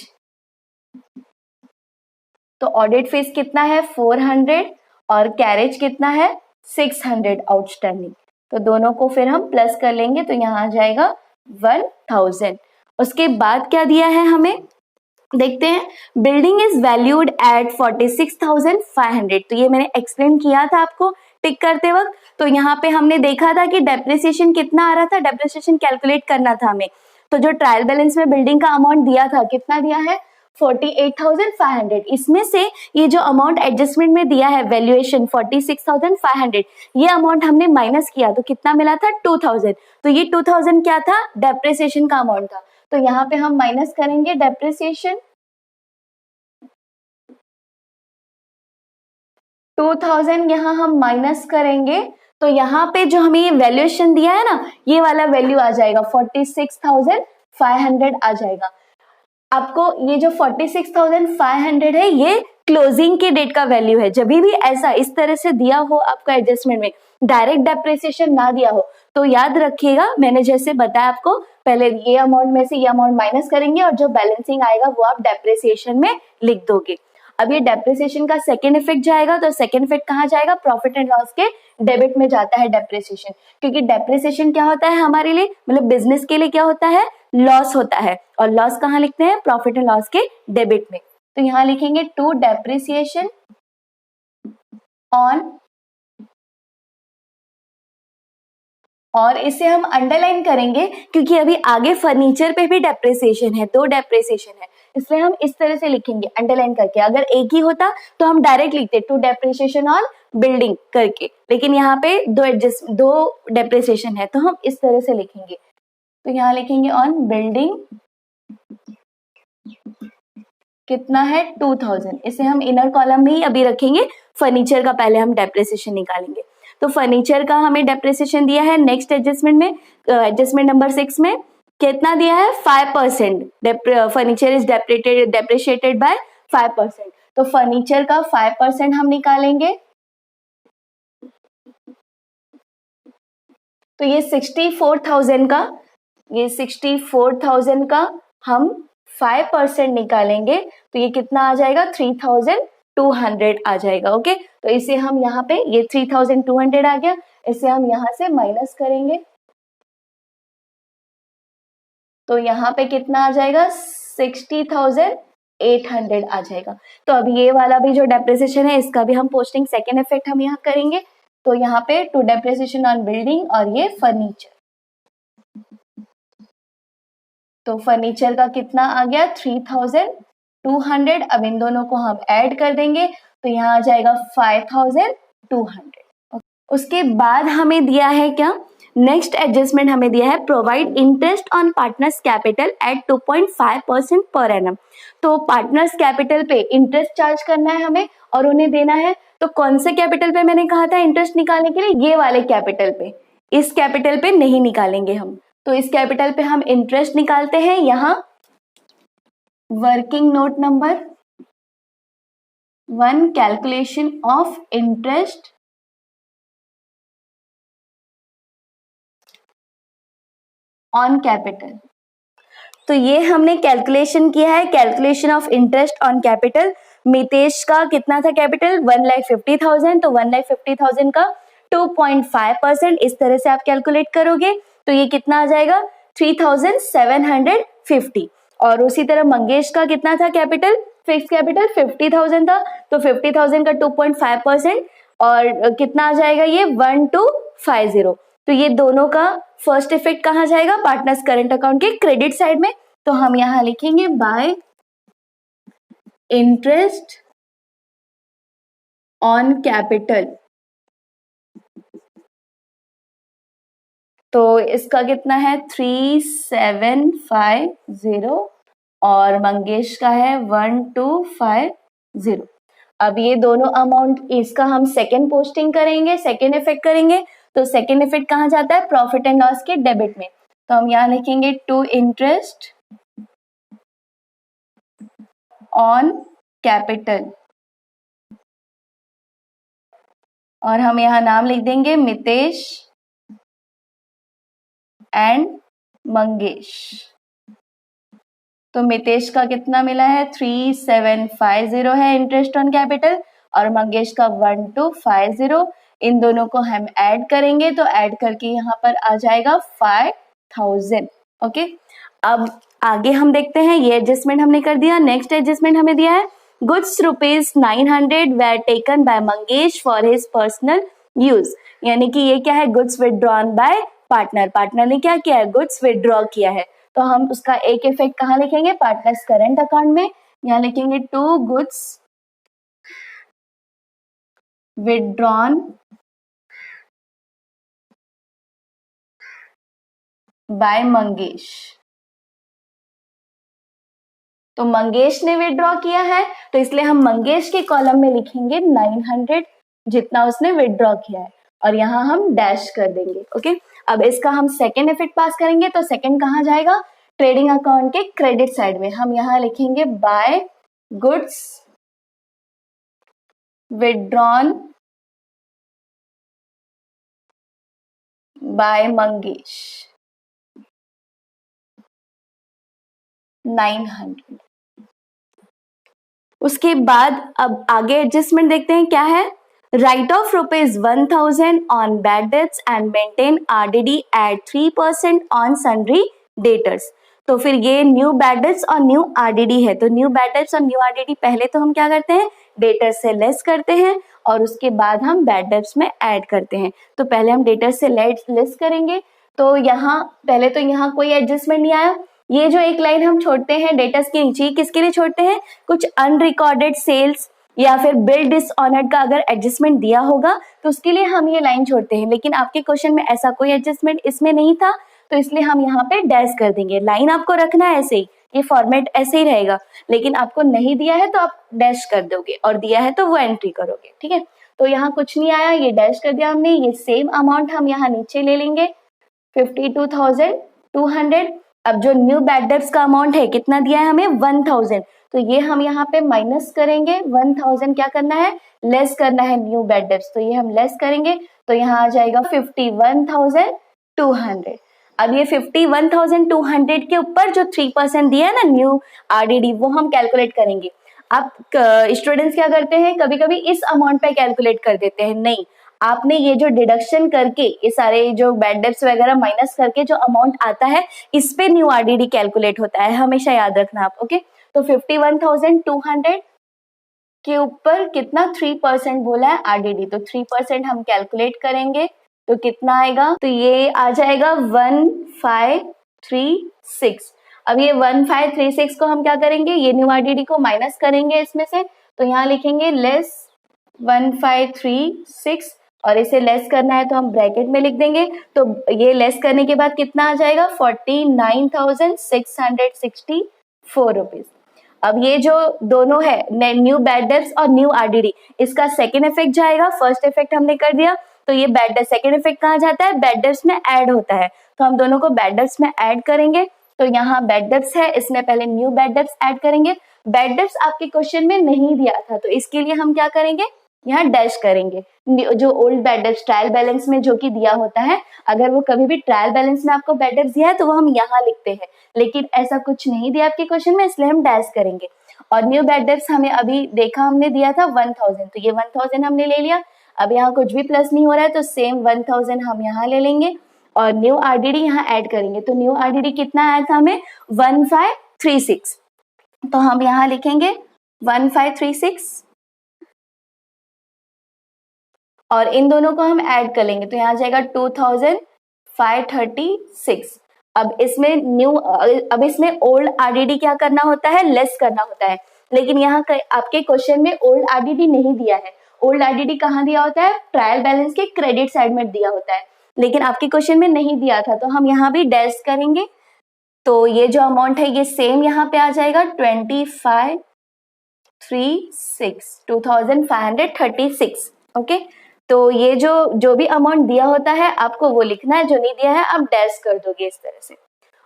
A: तो ऑडिट फीस कितना है, 400, और कैरेज कितना है, 600 आउटस्टैंडिंग। तो दोनों को फिर हम प्लस कर लेंगे तो यहाँ आ जाएगा 1000। उसके बाद क्या दिया है हमें, देखते हैं। Building is valued at 46,500। तो ये मैंने एक्सप्लेन किया था आपको टिक करते वक्त। तो यहाँ पे हमने देखा था कि डेप्रिसिएशन कितना आ रहा था, डेप्रिसिएशन कैलकुलेट करना था हमें। तो जो ट्रायल बैलेंस में बिल्डिंग का अमाउंट दिया था, कितना दिया है 48,500। इसमें से ये जो अमाउंट एडजस्टमेंट में दिया है वैल्यूएशन 46,500, ये अमाउंट हमने माइनस किया तो कितना मिला था 2000। तो ये 2000 क्या था, डेप्रिसिएशन का अमाउंट था। तो यहाँ पे हम माइनस करेंगे डेप्रिसिएशन 2000, यहाँ हम माइनस करेंगे तो यहाँ पे जो हमें ये वैल्यूएशन दिया है ना, ये वाला वैल्यू आ जाएगा 46,500 आ जाएगा। आपको ये जो 46,500 है ये क्लोजिंग के डेट का वैल्यू है। जब भी ऐसा इस तरह से दिया हो आपका एडजस्टमेंट में, डायरेक्ट डेप्रिसिएशन ना दिया हो, तो याद रखिएगा मैंने जैसे बताया आपको, पहले ये अमाउंट में से ये अमाउंट माइनस करेंगे और जो बैलेंसिंग आएगा वो आप डेप्रिसिएशन में लिख दोगे। अब ये डेप्रिसिएशन का सेकेंड इफेक्ट जाएगा, तो सेकेंड इफेक्ट कहाँ जाएगा, प्रॉफिट एंड लॉस के डेबिट में जाता है डेप्रिसिएशन। क्योंकि डेप्रिसिएशन क्या होता है हमारे लिए, मतलब बिजनेस के लिए क्या होता है, लॉस होता है। और लॉस कहाँ लिखते हैं, प्रॉफिट एंड लॉस के डेबिट में। तो यहाँ लिखेंगे टू डेप्रिसिएशन ऑन, और इसे हम अंडरलाइन करेंगे क्योंकि अभी आगे फर्नीचर पे भी डेप्रिसिएशन है, दो डेप्रिसिएशन है, इसलिए हम इस तरह से लिखेंगे अंडरलाइन करके। अगर एक ही होता तो हम डायरेक्ट लिखते टू डेप्रिसिएशन ऑन बिल्डिंग करके, लेकिन यहाँ पे दो डेप्रिसिएशन है तो हम इस तरह से लिखेंगे। तो यहाँ लिखेंगे ऑन बिल्डिंग कितना है 2000, इसे हम इनर कॉलम में ही अभी रखेंगे। फर्नीचर का पहले हम डेप्रिसिएशन निकालेंगे। तो फर्नीचर का हमें डेप्रिसिएशन दिया है नेक्स्ट एडजस्टमेंट में, एडजस्टमेंट नंबर 6 में कितना दिया है 5%। Furniture is depreciated by 5%। तो फर्नीचर का 5% हम निकालेंगे। तो ये 64,000 का हम 5% निकालेंगे तो ये कितना आ जाएगा 3,200 आ जाएगा। ओके, तो इसे हम यहाँ पे, ये 3,200 आ गया, इसे हम यहाँ से माइनस करेंगे तो यहाँ पे कितना आ जाएगा 60,800 आ जाएगा। तो अब ये वाला भी जो डेप्रिसिएशन है इसका भी हम पोस्टिंग सेकेंड इफेक्ट हम यहाँ करेंगे। तो यहाँ पे टू डेप्रिसिएशन ऑन बिल्डिंग और ये फर्नीचर, तो फर्नीचर का कितना आ गया 3,200। अब इन दोनों को हम ऐड कर देंगे तो यहाँ आ जाएगा 5,200। उसके बाद हमें दिया है क्या, नेक्स्ट एडजस्टमेंट हमें दिया है provide interest on partners capital eight 2.5% per annum. तो पार्टनर्स कैपिटल पे इंटरेस्ट चार्ज करना है हमें और उन्हें देना है। तो कौन से कैपिटल पे मैंने कहा था इंटरेस्ट निकालने के लिए, ये वाले कैपिटल पे, इस कैपिटल पे नहीं निकालेंगे हम। तो इस कैपिटल पे हम इंटरेस्ट निकालते हैं। यहाँ working note number 1, calculation of interest on capital. तो ये हमने कैलकुलेशन किया है, calculation of interest on capital. Mitesh का कितना था कैपिटल 1,50,000, तो 1,50,000 का 2.5% इस तरह से आप कैलकुलेट करोगे तो ये कितना आ जाएगा 3,750। और उसी तरह मंगेश का कितना था कैपिटल, फिक्स कैपिटल 50,000 था, तो 50,000 का 2.5% और कितना आ जाएगा ये 1,250। तो ये दोनों का फर्स्ट इफेक्ट कहाँ जाएगा, पार्टनर्स करंट अकाउंट के क्रेडिट साइड में। तो हम यहाँ लिखेंगे बाय इंटरेस्ट ऑन कैपिटल। तो इसका कितना है 3,750 और मंगेश का है 1,250। अब ये दोनों अमाउंट, इसका हम सेकेंड पोस्टिंग करेंगे, सेकेंड इफेक्ट करेंगे। तो सेकेंड इफेक्ट कहाँ जाता है, प्रॉफिट एंड लॉस के डेबिट में। तो हम यहाँ लिखेंगे टू इंटरेस्ट ऑन कैपिटल और हम यहाँ नाम लिख देंगे मितेश एंड मंगेश। तो मितेश का कितना मिला है 3,750 है इंटरेस्ट ऑन कैपिटल और मंगेश का 1,250। इन दोनों को हम ऐड करेंगे तो ऐड करके यहाँ पर आ जाएगा 5000। ओके, अब आगे हम देखते हैं, ये एडजस्टमेंट हमने कर दिया। नेक्स्ट एडजस्टमेंट हमें दिया है goods ₹900 were taken by Mangesh for his personal use, यानी कि ये क्या है, goods withdrawn bye partner. Partner ने क्या किया है, गुड्स विदड्रॉ किया है, तो हम उसका एक इफेक्ट कहाँ लिखेंगे, पार्टनर्स करंट अकाउंट में। यहाँ लिखेंगे to goods withdrawn by Mangesh. तो मंगेश ने विदड्रॉ किया है तो इसलिए हम मंगेश के कॉलम में लिखेंगे 900 जितना उसने विदड्रॉ किया है, और यहाँ हम डैश कर देंगे। ओके, अब इसका हम सेकेंड इफेक्ट पास करेंगे, तो सेकेंड कहाँ जाएगा, ट्रेडिंग अकाउंट के क्रेडिट साइड में। हम यहाँ लिखेंगे by goods withdrawn by Mangesh 900। उसके बाद अब आगे एडजस्टमेंट देखते हैं क्या है, राइट ऑफ ₹1000 ऑन bad debts and maintain RDD at 3% on sundry debtors. तो फिर ये न्यू बैड डेट्स और न्यू RDD है, तो न्यू बैड डेट्स और न्यू RDD पहले तो हम क्या करते हैं, डेटर्स से लेस करते हैं और उसके बाद हम बैड डेट्स में ऐड करते हैं। तो पहले हम डेटर्स से लेस करेंगे, तो यहाँ पहले तो यहाँ कोई एडजस्टमेंट नहीं आया। ये जो एक लाइन हम छोड़ते हैं डेटर्स के नीचे, किसके लिए छोड़ते हैं, कुछ अनरिकॉर्डेड सेल्स या फिर बिल डिसऑनर्ड का अगर एडजस्टमेंट दिया होगा तो उसके लिए हम ये लाइन छोड़ते हैं, लेकिन आपके क्वेश्चन में ऐसा कोई एडजस्टमेंट इसमें नहीं था, तो इसलिए हम यहाँ पे डैश कर देंगे। लाइन आपको रखना है ऐसे ही, ये फॉर्मेट ऐसे ही रहेगा, लेकिन आपको नहीं दिया है तो आप डैश कर दोगे और दिया है तो वो एंट्री करोगे। ठीक है, तो यहाँ कुछ नहीं आया, ये डैश कर दिया हमने। ये सेम अमाउंट हम यहाँ नीचे ले लेंगे 52,200। अब जो न्यू बैड डेट्स का अमाउंट है कितना दिया है हमें, 1000, तो ये हम यहाँ पे माइनस करेंगे। 1000 क्या करना है, लेस करना है न्यू बैड डेट्स, तो ये हम लेस करेंगे, तो यहाँ आ जाएगा 51,200। अब ये 51,200 के ऊपर जो 3% दिया है ना न्यू RDD, वो हम कैलकुलेट करेंगे। आप स्टूडेंट्स क्या करते हैं, कभी कभी इस अमाउंट पे कैलकुलेट कर देते हैं, नहीं, आपने ये जो डिडक्शन करके ये सारे जो बैड डेट्स वगैरह माइनस करके जो अमाउंट आता है इस पे न्यू RDD कैलकुलेट होता है, हमेशा याद रखना आप। ओके, तो 51,200 के ऊपर कितना 3% बोला है RDD, तो 3% हम कैलकुलेट करेंगे तो कितना आएगा, तो ये आ जाएगा 1536। अब ये 1536 को हम क्या करेंगे, ये न्यू RDD को माइनस करेंगे इसमें से, तो यहाँ लिखेंगे लेस 1536 और इसे लेस करना है तो हम ब्रैकेट में लिख देंगे। तो ये लेस करने के बाद कितना आ जाएगा, 49,664 रुपीज। अब ये जो दोनों है न्यू बैड डेट्स और न्यू RDD, इसका सेकेंड इफेक्ट जाएगा, फर्स्ट इफेक्ट हमने कर दिया, तो ये बैड डेट्स सेकेंड इफेक्ट कहाँ जाता है, बैड डेट्स में ऐड होता है, तो हम दोनों को बैड डेट्स में ऐड करेंगे। तो यहाँ बैड डेट्स है, इसमें पहले न्यू बैड डेट्स ऐड करेंगे। बैड डेट्स आपके क्वेश्चन में नहीं दिया था, तो इसके लिए हम क्या करेंगे, यहाँ डैश करेंगे। जो old bad debts trial balance में जो कि दिया होता है, अगर वो कभी भी ट्रायल बैलेंस में आपको बैड डेट्स दिया है तो वो हम यहाँ लिखते हैं, लेकिन ऐसा कुछ नहीं दिया आपके क्वेश्चन में, इसलिए हम डैश करेंगे। और न्यू बैड डेट्स हमें अभी देखा हमने दिया था 1000, तो ये 1000 हमने ले लिया। अब यहाँ कुछ भी प्लस नहीं हो रहा है तो सेम 1000 हम यहाँ ले लेंगे और न्यू RDD यहाँ ऐड करेंगे। तो न्यू RDD कितना आया था हमें, 1536, तो हम यहाँ लिखेंगे 1536 और इन दोनों को हम ऐड कर लेंगे, तो यहाँ आ जाएगा 2536। अब इसमें ओल्ड RDD क्या करना होता है, लेस करना होता है, लेकिन यहाँ आपके क्वेश्चन में ओल्ड RDD नहीं दिया है। ओल्ड RDD कहाँ दिया होता है, ट्रायल बैलेंस के क्रेडिट साइड में दिया होता है, लेकिन आपके क्वेश्चन में नहीं दिया था, तो हम यहाँ भी डैश करेंगे। तो ये जो अमाउंट है ये सेम यहाँ पे आ जाएगा 2536। ओके, तो ये जो भी अमाउंट दिया होता है आपको वो लिखना है, जो नहीं दिया है आप डैश कर दोगे इस तरह से।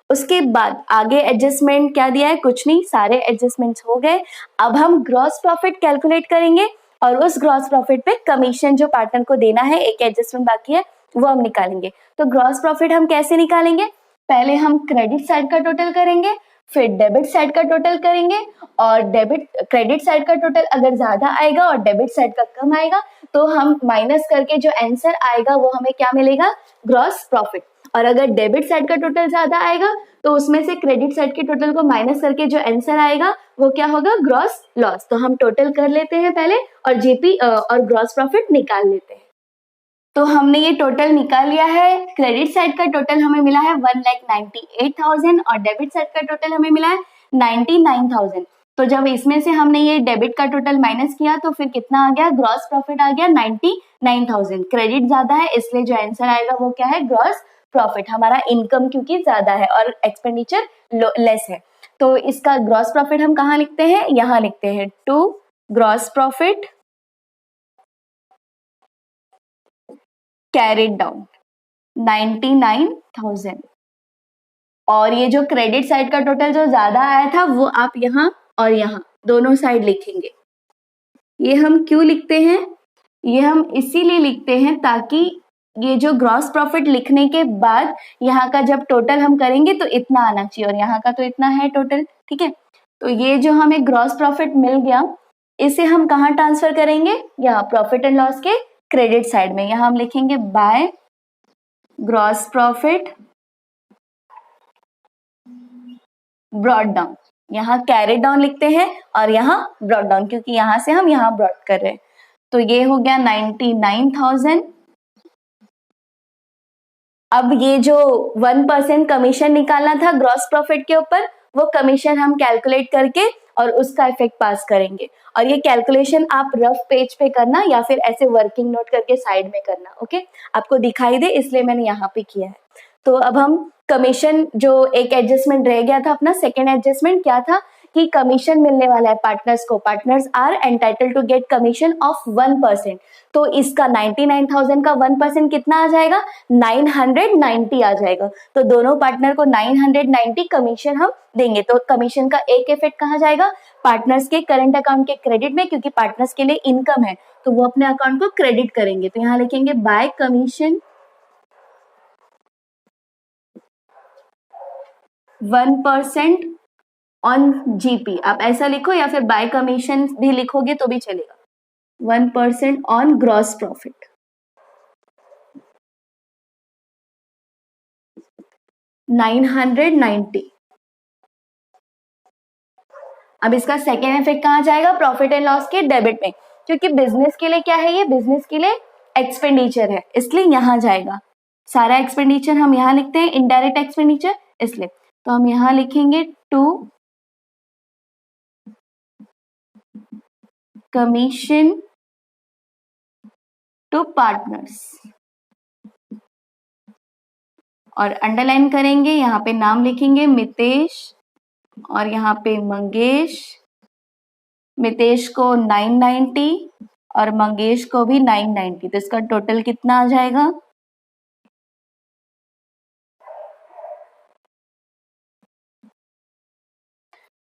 A: उसके बाद आगे एडजस्टमेंट क्या दिया है, कुछ नहीं, सारे एडजस्टमेंट्स हो गए। अब हम ग्रॉस प्रॉफिट कैलकुलेट करेंगे और उस ग्रॉस प्रॉफिट पे कमीशन जो पार्टनर को देना है, एक एडजस्टमेंट बाकी है, वो हम निकालेंगे। तो ग्रॉस प्रॉफिट हम कैसे निकालेंगे, पहले हम क्रेडिट साइड का टोटल करेंगे, फिर डेबिट साइड का टोटल करेंगे और क्रेडिट साइड का टोटल अगर ज्यादा आएगा और डेबिट साइड का कम आएगा तो हम माइनस करके जो आंसर आएगा वो हमें क्या मिलेगा, ग्रॉस प्रॉफिट। और अगर डेबिट साइड का टोटल ज्यादा आएगा तो उसमें से क्रेडिट साइड के टोटल को माइनस करके जो आंसर आएगा वो क्या होगा, ग्रॉस लॉस। तो हम टोटल कर लेते हैं पहले और जीपी और ग्रॉस प्रॉफिट निकाल लेते हैं। तो हमने ये टोटल निकाल लिया है। क्रेडिट साइड का टोटल हमें मिला है 1,98,000 और डेबिट साइड का टोटल हमें मिला है 99,000। तो जब इसमें से हमने ये डेबिट का टोटल माइनस किया तो फिर कितना आ गया, ग्रॉस प्रॉफिट आ गया 99,000। क्रेडिट ज्यादा है इसलिए जो आंसर आएगा वो क्या है, ग्रॉस प्रॉफिट। हमारा इनकम क्योंकि ज्यादा है और एक्सपेंडिचर लेस है, तो इसका ग्रॉस प्रॉफिट हम कहाँ लिखते हैं, यहाँ लिखते हैं, to gross profit carried down 99,000। और ये जो क्रेडिट साइड का टोटल जो ज्यादा आया था वो आप यहाँ और यहाँ दोनों साइड लिखेंगे। ये हम क्यों लिखते हैं, ये हम इसीलिए लिखते हैं ताकि ये जो ग्रॉस प्रॉफिट लिखने के बाद यहाँ का जब टोटल हम करेंगे तो इतना आना चाहिए और यहाँ का तो इतना है टोटल, ठीक है। तो ये जो हमें ग्रॉस प्रॉफिट मिल गया इसे हम कहाँ ट्रांसफर करेंगे, यहाँ प्रॉफिट एंड लॉस के क्रेडिट साइड में। यहाँ हम लिखेंगे by gross profit brought down. यहाँ कैरिड डाउन लिखते हैं और यहाँ ब्रॉट डाउन क्योंकि यहाँ से हम यहाँ ब्रॉट कर रहे हैं। तो ये हो गया 99,000। अब ये जो 1% कमीशन निकालना था ग्रॉस प्रॉफिट के ऊपर वो कमीशन हम कैलकुलेट करके और उसका इफेक्ट पास करेंगे। और ये कैलकुलेशन आप रफ पेज पे करना या फिर ऐसे वर्किंग नोट करके साइड में करना, ओके। आपको दिखाई दे इसलिए मैंने यहाँ पे किया है। तो अब हम कमीशन जो एक एडजस्टमेंट रह गया था अपना, सेकेंड एडजस्टमेंट क्या था कि कमीशन मिलने वाला है पार्टनर्स को, partners are entitled to get commission of 1%। तो इसका 99,000 का 1% कितना आ जाएगा, 990 आ जाएगा। तो दोनों पार्टनर को 990 कमीशन हम देंगे। तो कमीशन का एक इफेक्ट कहाँ जाएगा, पार्टनर्स के करंट अकाउंट के क्रेडिट में, क्योंकि पार्टनर्स के लिए इनकम है तो वो अपने अकाउंट को क्रेडिट करेंगे। तो यहाँ लिखेंगे बाय कमीशन 1% ऑन जीपी। आप ऐसा लिखो या फिर बाय कमीशन भी लिखोगे तो भी चलेगा। 1% ऑन ग्रॉस प्रॉफिट। $990। अब इसका सेकेंड इफेक्ट कहाँ जाएगा, प्रॉफिट एंड लॉस के डेबिट में, क्योंकि बिजनेस के लिए क्या है, ये बिजनेस के लिए एक्सपेंडिचर है इसलिए यहां जाएगा। सारा एक्सपेंडिचर हम यहाँ लिखते हैं, इनडायरेक्ट एक्सपेंडिचर, इसलिए तो हम यहाँ लिखेंगे टू कमीशन टू पार्टनर्स और अंडरलाइन करेंगे, यहाँ पे नाम लिखेंगे मितेश और यहाँ पे मंगेश। मितेश को 990 और मंगेश को भी 990। तो इसका टोटल कितना आ जाएगा,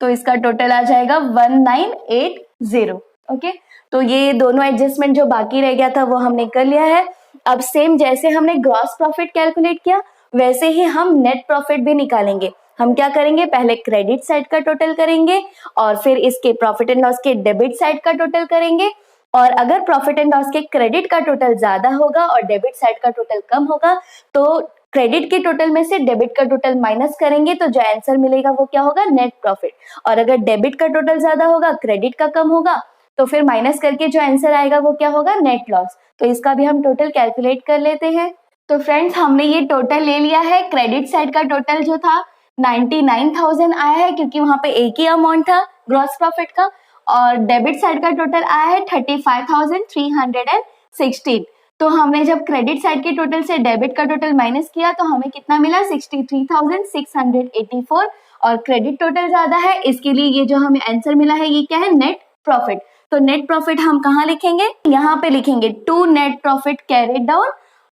A: तो इसका टोटल आ जाएगा 1980। ओके, तो ये दोनों एडजस्टमेंट जो बाकी रह गया था वो हमने कर लिया है। अब सेम जैसे हमने ग्रॉस प्रॉफिट कैलकुलेट किया वैसे ही हम नेट प्रॉफिट भी निकालेंगे। हम क्या करेंगे, पहले क्रेडिट साइड का टोटल करेंगे और फिर इसके प्रॉफिट एंड लॉस के डेबिट साइड का टोटल करेंगे। और अगर प्रॉफिट एंड लॉस के क्रेडिट का टोटल ज्यादा होगा और डेबिट साइड का टोटल कम होगा तो क्रेडिट के टोटल में से डेबिट का टोटल माइनस करेंगे तो जो आंसर मिलेगा वो क्या होगा, नेट प्रॉफिट। और अगर डेबिट का टोटल ज्यादा होगा क्रेडिट का कम होगा तो फिर माइनस करके जो आंसर आएगा वो क्या होगा, नेट लॉस। तो इसका भी हम टोटल कैलकुलेट कर लेते हैं। तो फ्रेंड्स हमने ये टोटल ले लिया है। क्रेडिट साइड का टोटल जो था 99,000 आया है क्योंकि वहां पे एक ही अमाउंट था ग्रॉस प्रॉफिट का, और डेबिट साइड का टोटल आया है 35,316। तो हमने जब क्रेडिट साइड के टोटल से डेबिट का टोटल माइनस किया तो हमें कितना मिला, 63,684। और क्रेडिट टोटल ज्यादा है इसके लिए ये जो हमें आंसर मिला है ये क्या है, नेट प्रॉफिट। तो नेट प्रॉफिट हम कहाँ लिखेंगे, यहाँ पे लिखेंगे to net profit carried down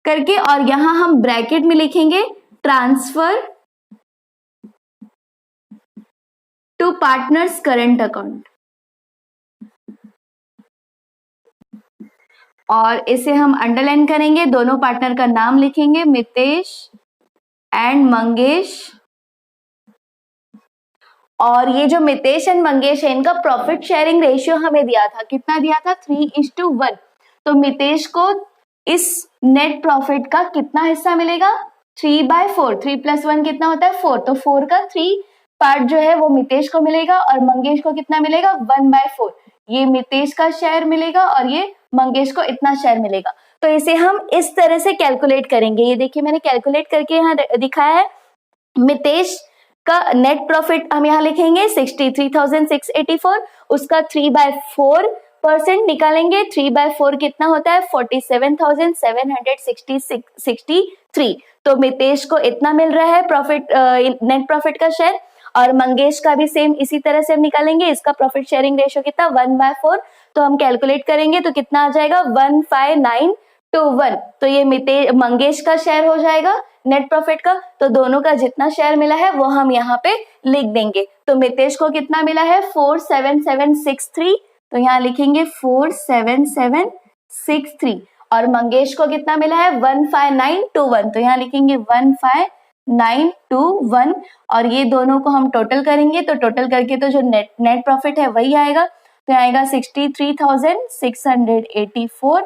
A: करके, और यहाँ हम ब्रैकेट में लिखेंगे transfer to partners current account. और इसे हम अंडरलाइन करेंगे, दोनों पार्टनर का नाम लिखेंगे मितेश एंड मंगेश, और ये जो मितेश एंड मंगेश है इनका प्रॉफिट शेयरिंग रेशियो हमें दिया था, कितना दिया था 3:1। तो मितेश को इस नेट प्रॉफिट का कितना हिस्सा मिलेगा 3/4। 3 + 1 कितना होता है 4, तो 4 का 3 पार्ट जो है वो मितेश को मिलेगा और मंगेश को कितना मिलेगा 1/4। ये मितेश का शेयर मिलेगा और ये मंगेश को इतना शेयर मिलेगा। तो इसे हम इस तरह से कैलकुलेट करेंगे। ये देखिए मैंने कैलकुलेट करके यहाँ दिखाया है। मितेश का नेट प्रॉफिट हम यहाँ लिखेंगे 63,684, उसका 3/4% निकालेंगे। 3/4 कितना होता है 47,763। तो मितेश को इतना मिल रहा है प्रॉफिट, नेट प्रॉफिट का शेयर, और मंगेश का भी सेम इसी तरह से हम निकालेंगे। इसका प्रॉफिट शेयरिंग रेशियो कितना 1/4, तो हम कैलकुलेट करेंगे तो कितना आ जाएगा 15921। तो ये मंगेश का शेयर हो जाएगा नेट प्रॉफिट का। तो दोनों का जितना शेयर मिला है वो हम यहाँ पे लिख देंगे। तो मितेश को कितना मिला है 47763, तो यहाँ लिखेंगे 47763, और मंगेश को कितना मिला है 15921, तो यहाँ लिखेंगे 15921, और ये दोनों को हम टोटल करेंगे तो टोटल करके तो जो नेट प्रॉफिट है वही आएगा, तो आएगा 63,684।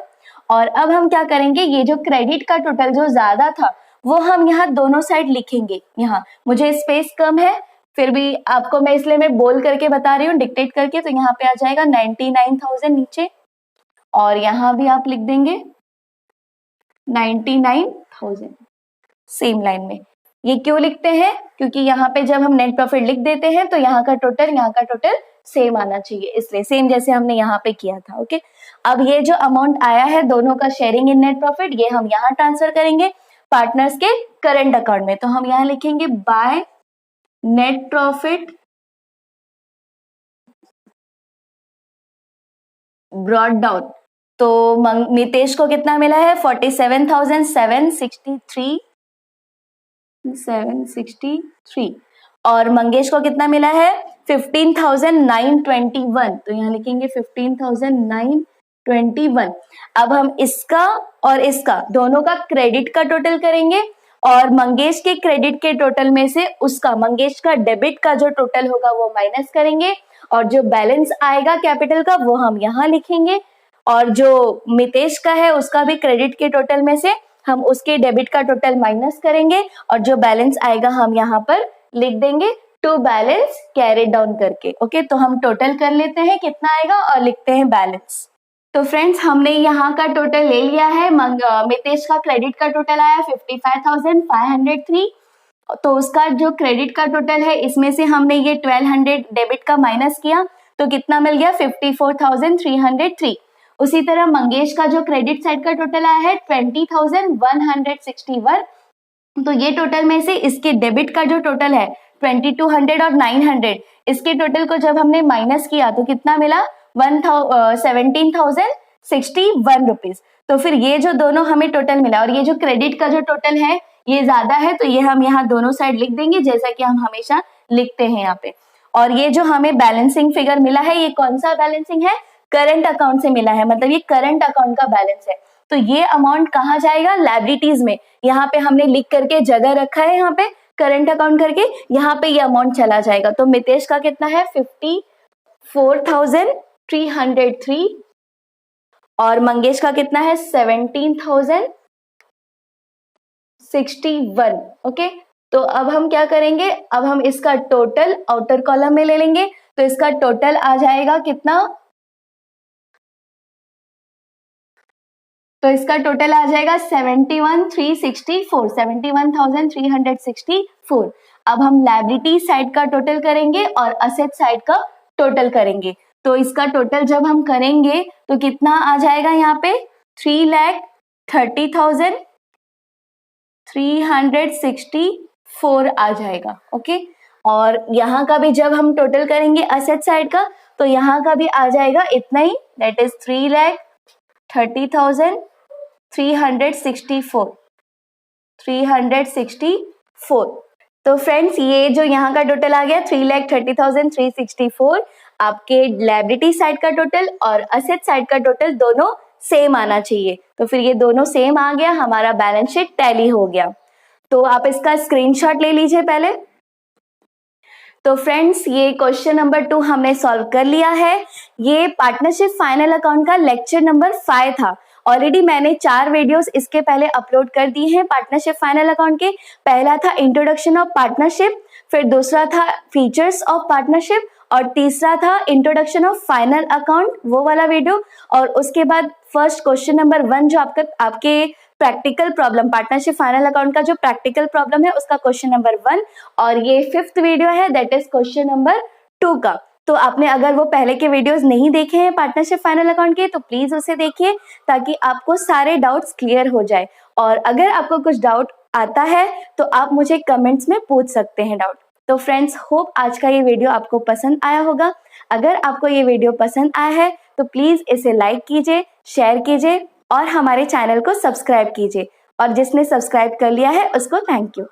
A: और अब हम क्या करेंगे, ये जो क्रेडिट का टोटल जो ज्यादा था वो हम यहाँ दोनों साइड लिखेंगे। यहाँ मुझे स्पेस कम है, फिर भी आपको मैं इसलिए मैं बोल करके बता रही हूँ डिक्टेट करके, तो यहाँ पे आ जाएगा 99,000 नीचे, और यहाँ भी आप लिख देंगे 99,000 सेम लाइन में। ये क्यों लिखते हैं, क्योंकि यहाँ पे जब हम नेट प्रॉफिट लिख देते हैं तो यहाँ का टोटल सेम आना चाहिए, इसलिए सेम जैसे हमने यहाँ पे किया था। ओके, अब ये जो अमाउंट आया है दोनों का शेयरिंग इन नेट प्रॉफिट, ये हम यहाँ ट्रांसफर करेंगे पार्टनर्स के करंट अकाउंट में। तो हम यहाँ लिखेंगे by net profit brought down. तो मितेश को कितना मिला है 47,763 और मंगेश को कितना मिला है 15,921, तो यहाँ लिखेंगे 15,921। अब हम इसका और इसका दोनों का क्रेडिट का टोटल करेंगे, और मंगेश के क्रेडिट के टोटल में से उसका मंगेश का डेबिट का जो टोटल होगा वो माइनस करेंगे, और जो बैलेंस आएगा कैपिटल का वो हम यहाँ लिखेंगे, और जो मितेश का है उसका भी क्रेडिट के टोटल में से हम उसके डेबिट का टोटल माइनस करेंगे, और जो बैलेंस आएगा हम यहाँ पर लिख देंगे टू बैलेंस कैरी डाउन करके। ओके, तो हम टोटल कर लेते हैं कितना आएगा और लिखते हैं बैलेंस। तो फ्रेंड्स हमने यहाँ का टोटल ले लिया है। मितेश का क्रेडिट का टोटल आया 55,503, तो उसका जो क्रेडिट का टोटल है इसमें से हमने ये 1200 डेबिट का माइनस किया तो कितना मिल गया 54,303। उसी तरह मंगेश का जो क्रेडिट साइड का टोटल आया है 20,161, तो ये टोटल में से इसके डेबिट का जो टोटल है 2200 और 900, इसके टोटल को जब हमने माइनस किया तो कितना मिला 17,061 रुपीज। तो फिर ये जो दोनों हमें टोटल मिला, और ये जो क्रेडिट का जो टोटल है ये ज्यादा है तो ये हम यहाँ दोनों साइड लिख देंगे जैसा कि हम हमेशा लिखते हैं यहाँ पे। और ये जो हमें बैलेंसिंग फिगर मिला है ये कौन सा बैलेंसिंग है, करंट अकाउंट से मिला है, मतलब ये करंट अकाउंट का बैलेंस है। तो ये अमाउंट कहाँ जाएगा, लायबिलिटीज में। यहाँ पे हमने लिख करके जगह रखा है, यहाँ पे करंट अकाउंट करके, यहाँ पे ये अमाउंट चला जाएगा। तो मितेश का कितना है 54,303 और मंगेश का कितना है 17,061। ओके, तो अब हम क्या करेंगे, अब हम इसका टोटल आउटर कॉलम में ले लेंगे, तो इसका टोटल आ जाएगा कितना, तो इसका टोटल आ जाएगा 71,364। अब हम लायबिलिटी साइड का टोटल करेंगे और असेट साइड का टोटल करेंगे। तो इसका टोटल जब हम करेंगे तो कितना आ जाएगा, यहाँ पे 3,30,364 आ जाएगा। ओके, और यहाँ का भी जब हम टोटल करेंगे असेट साइड का तो यहाँ का भी आ जाएगा इतना ही, दैट इज 3,30,364। तो फ्रेंड्स ये जो यहाँ का टोटल आ गया 3,30,364, आपके लायबिलिटी साइड का टोटल और असेट साइड का टोटल दोनों सेम आना चाहिए। तो फिर ये दोनों सेम आ गया, हमारा बैलेंस शीट टैली हो गया। तो आप इसका स्क्रीनशॉट ले लीजिए पहले। तो फ्रेंड्स, ये क्वेश्चन नंबर 2 हमने सॉल्व कर लिया है। ये पार्टनरशिप फाइनल अकाउंट का लेक्चर नंबर 5 था। ऑलरेडी मैंने 4 वीडियोस इसके पहले अपलोड कर दिए हैं पार्टनरशिप फाइनल अकाउंट के। पहला था इंट्रोडक्शन ऑफ पार्टनरशिप, फिर दूसरा था फीचर्स ऑफ पार्टनरशिप, और तीसरा था इंट्रोडक्शन ऑफ फाइनल अकाउंट, वो वाला वीडियो। और उसके बाद फर्स्ट क्वेश्चन नंबर 1 जो आपके practical problem, partnership final account का जो प्रैक्टिकल प्रॉब्लम है उसका क्वेश्चन नंबर 1, और ये 5th वीडियो है, दैट इज क्वेश्चन नंबर 2 का। तो आपने अगर वो पहले के वीडियोस नहीं देखे हैं पार्टनरशिप फाइनल अकाउंट के, तो प्लीज उसे देखिए ताकि आपको सारे डाउट्स क्लियर हो जाए। और अगर आपको कुछ डाउट आता है तो आप मुझे कमेंट्स में पूछ सकते हैं डाउट। तो फ्रेंड्स, होप आज का ये वीडियो आपको पसंद आया होगा। अगर आपको ये वीडियो पसंद आया है तो प्लीज इसे लाइक कीजिए, शेयर कीजिए और हमारे चैनल को सब्सक्राइब कीजिए। और जिसने सब्सक्राइब कर लिया है उसको थैंक यू।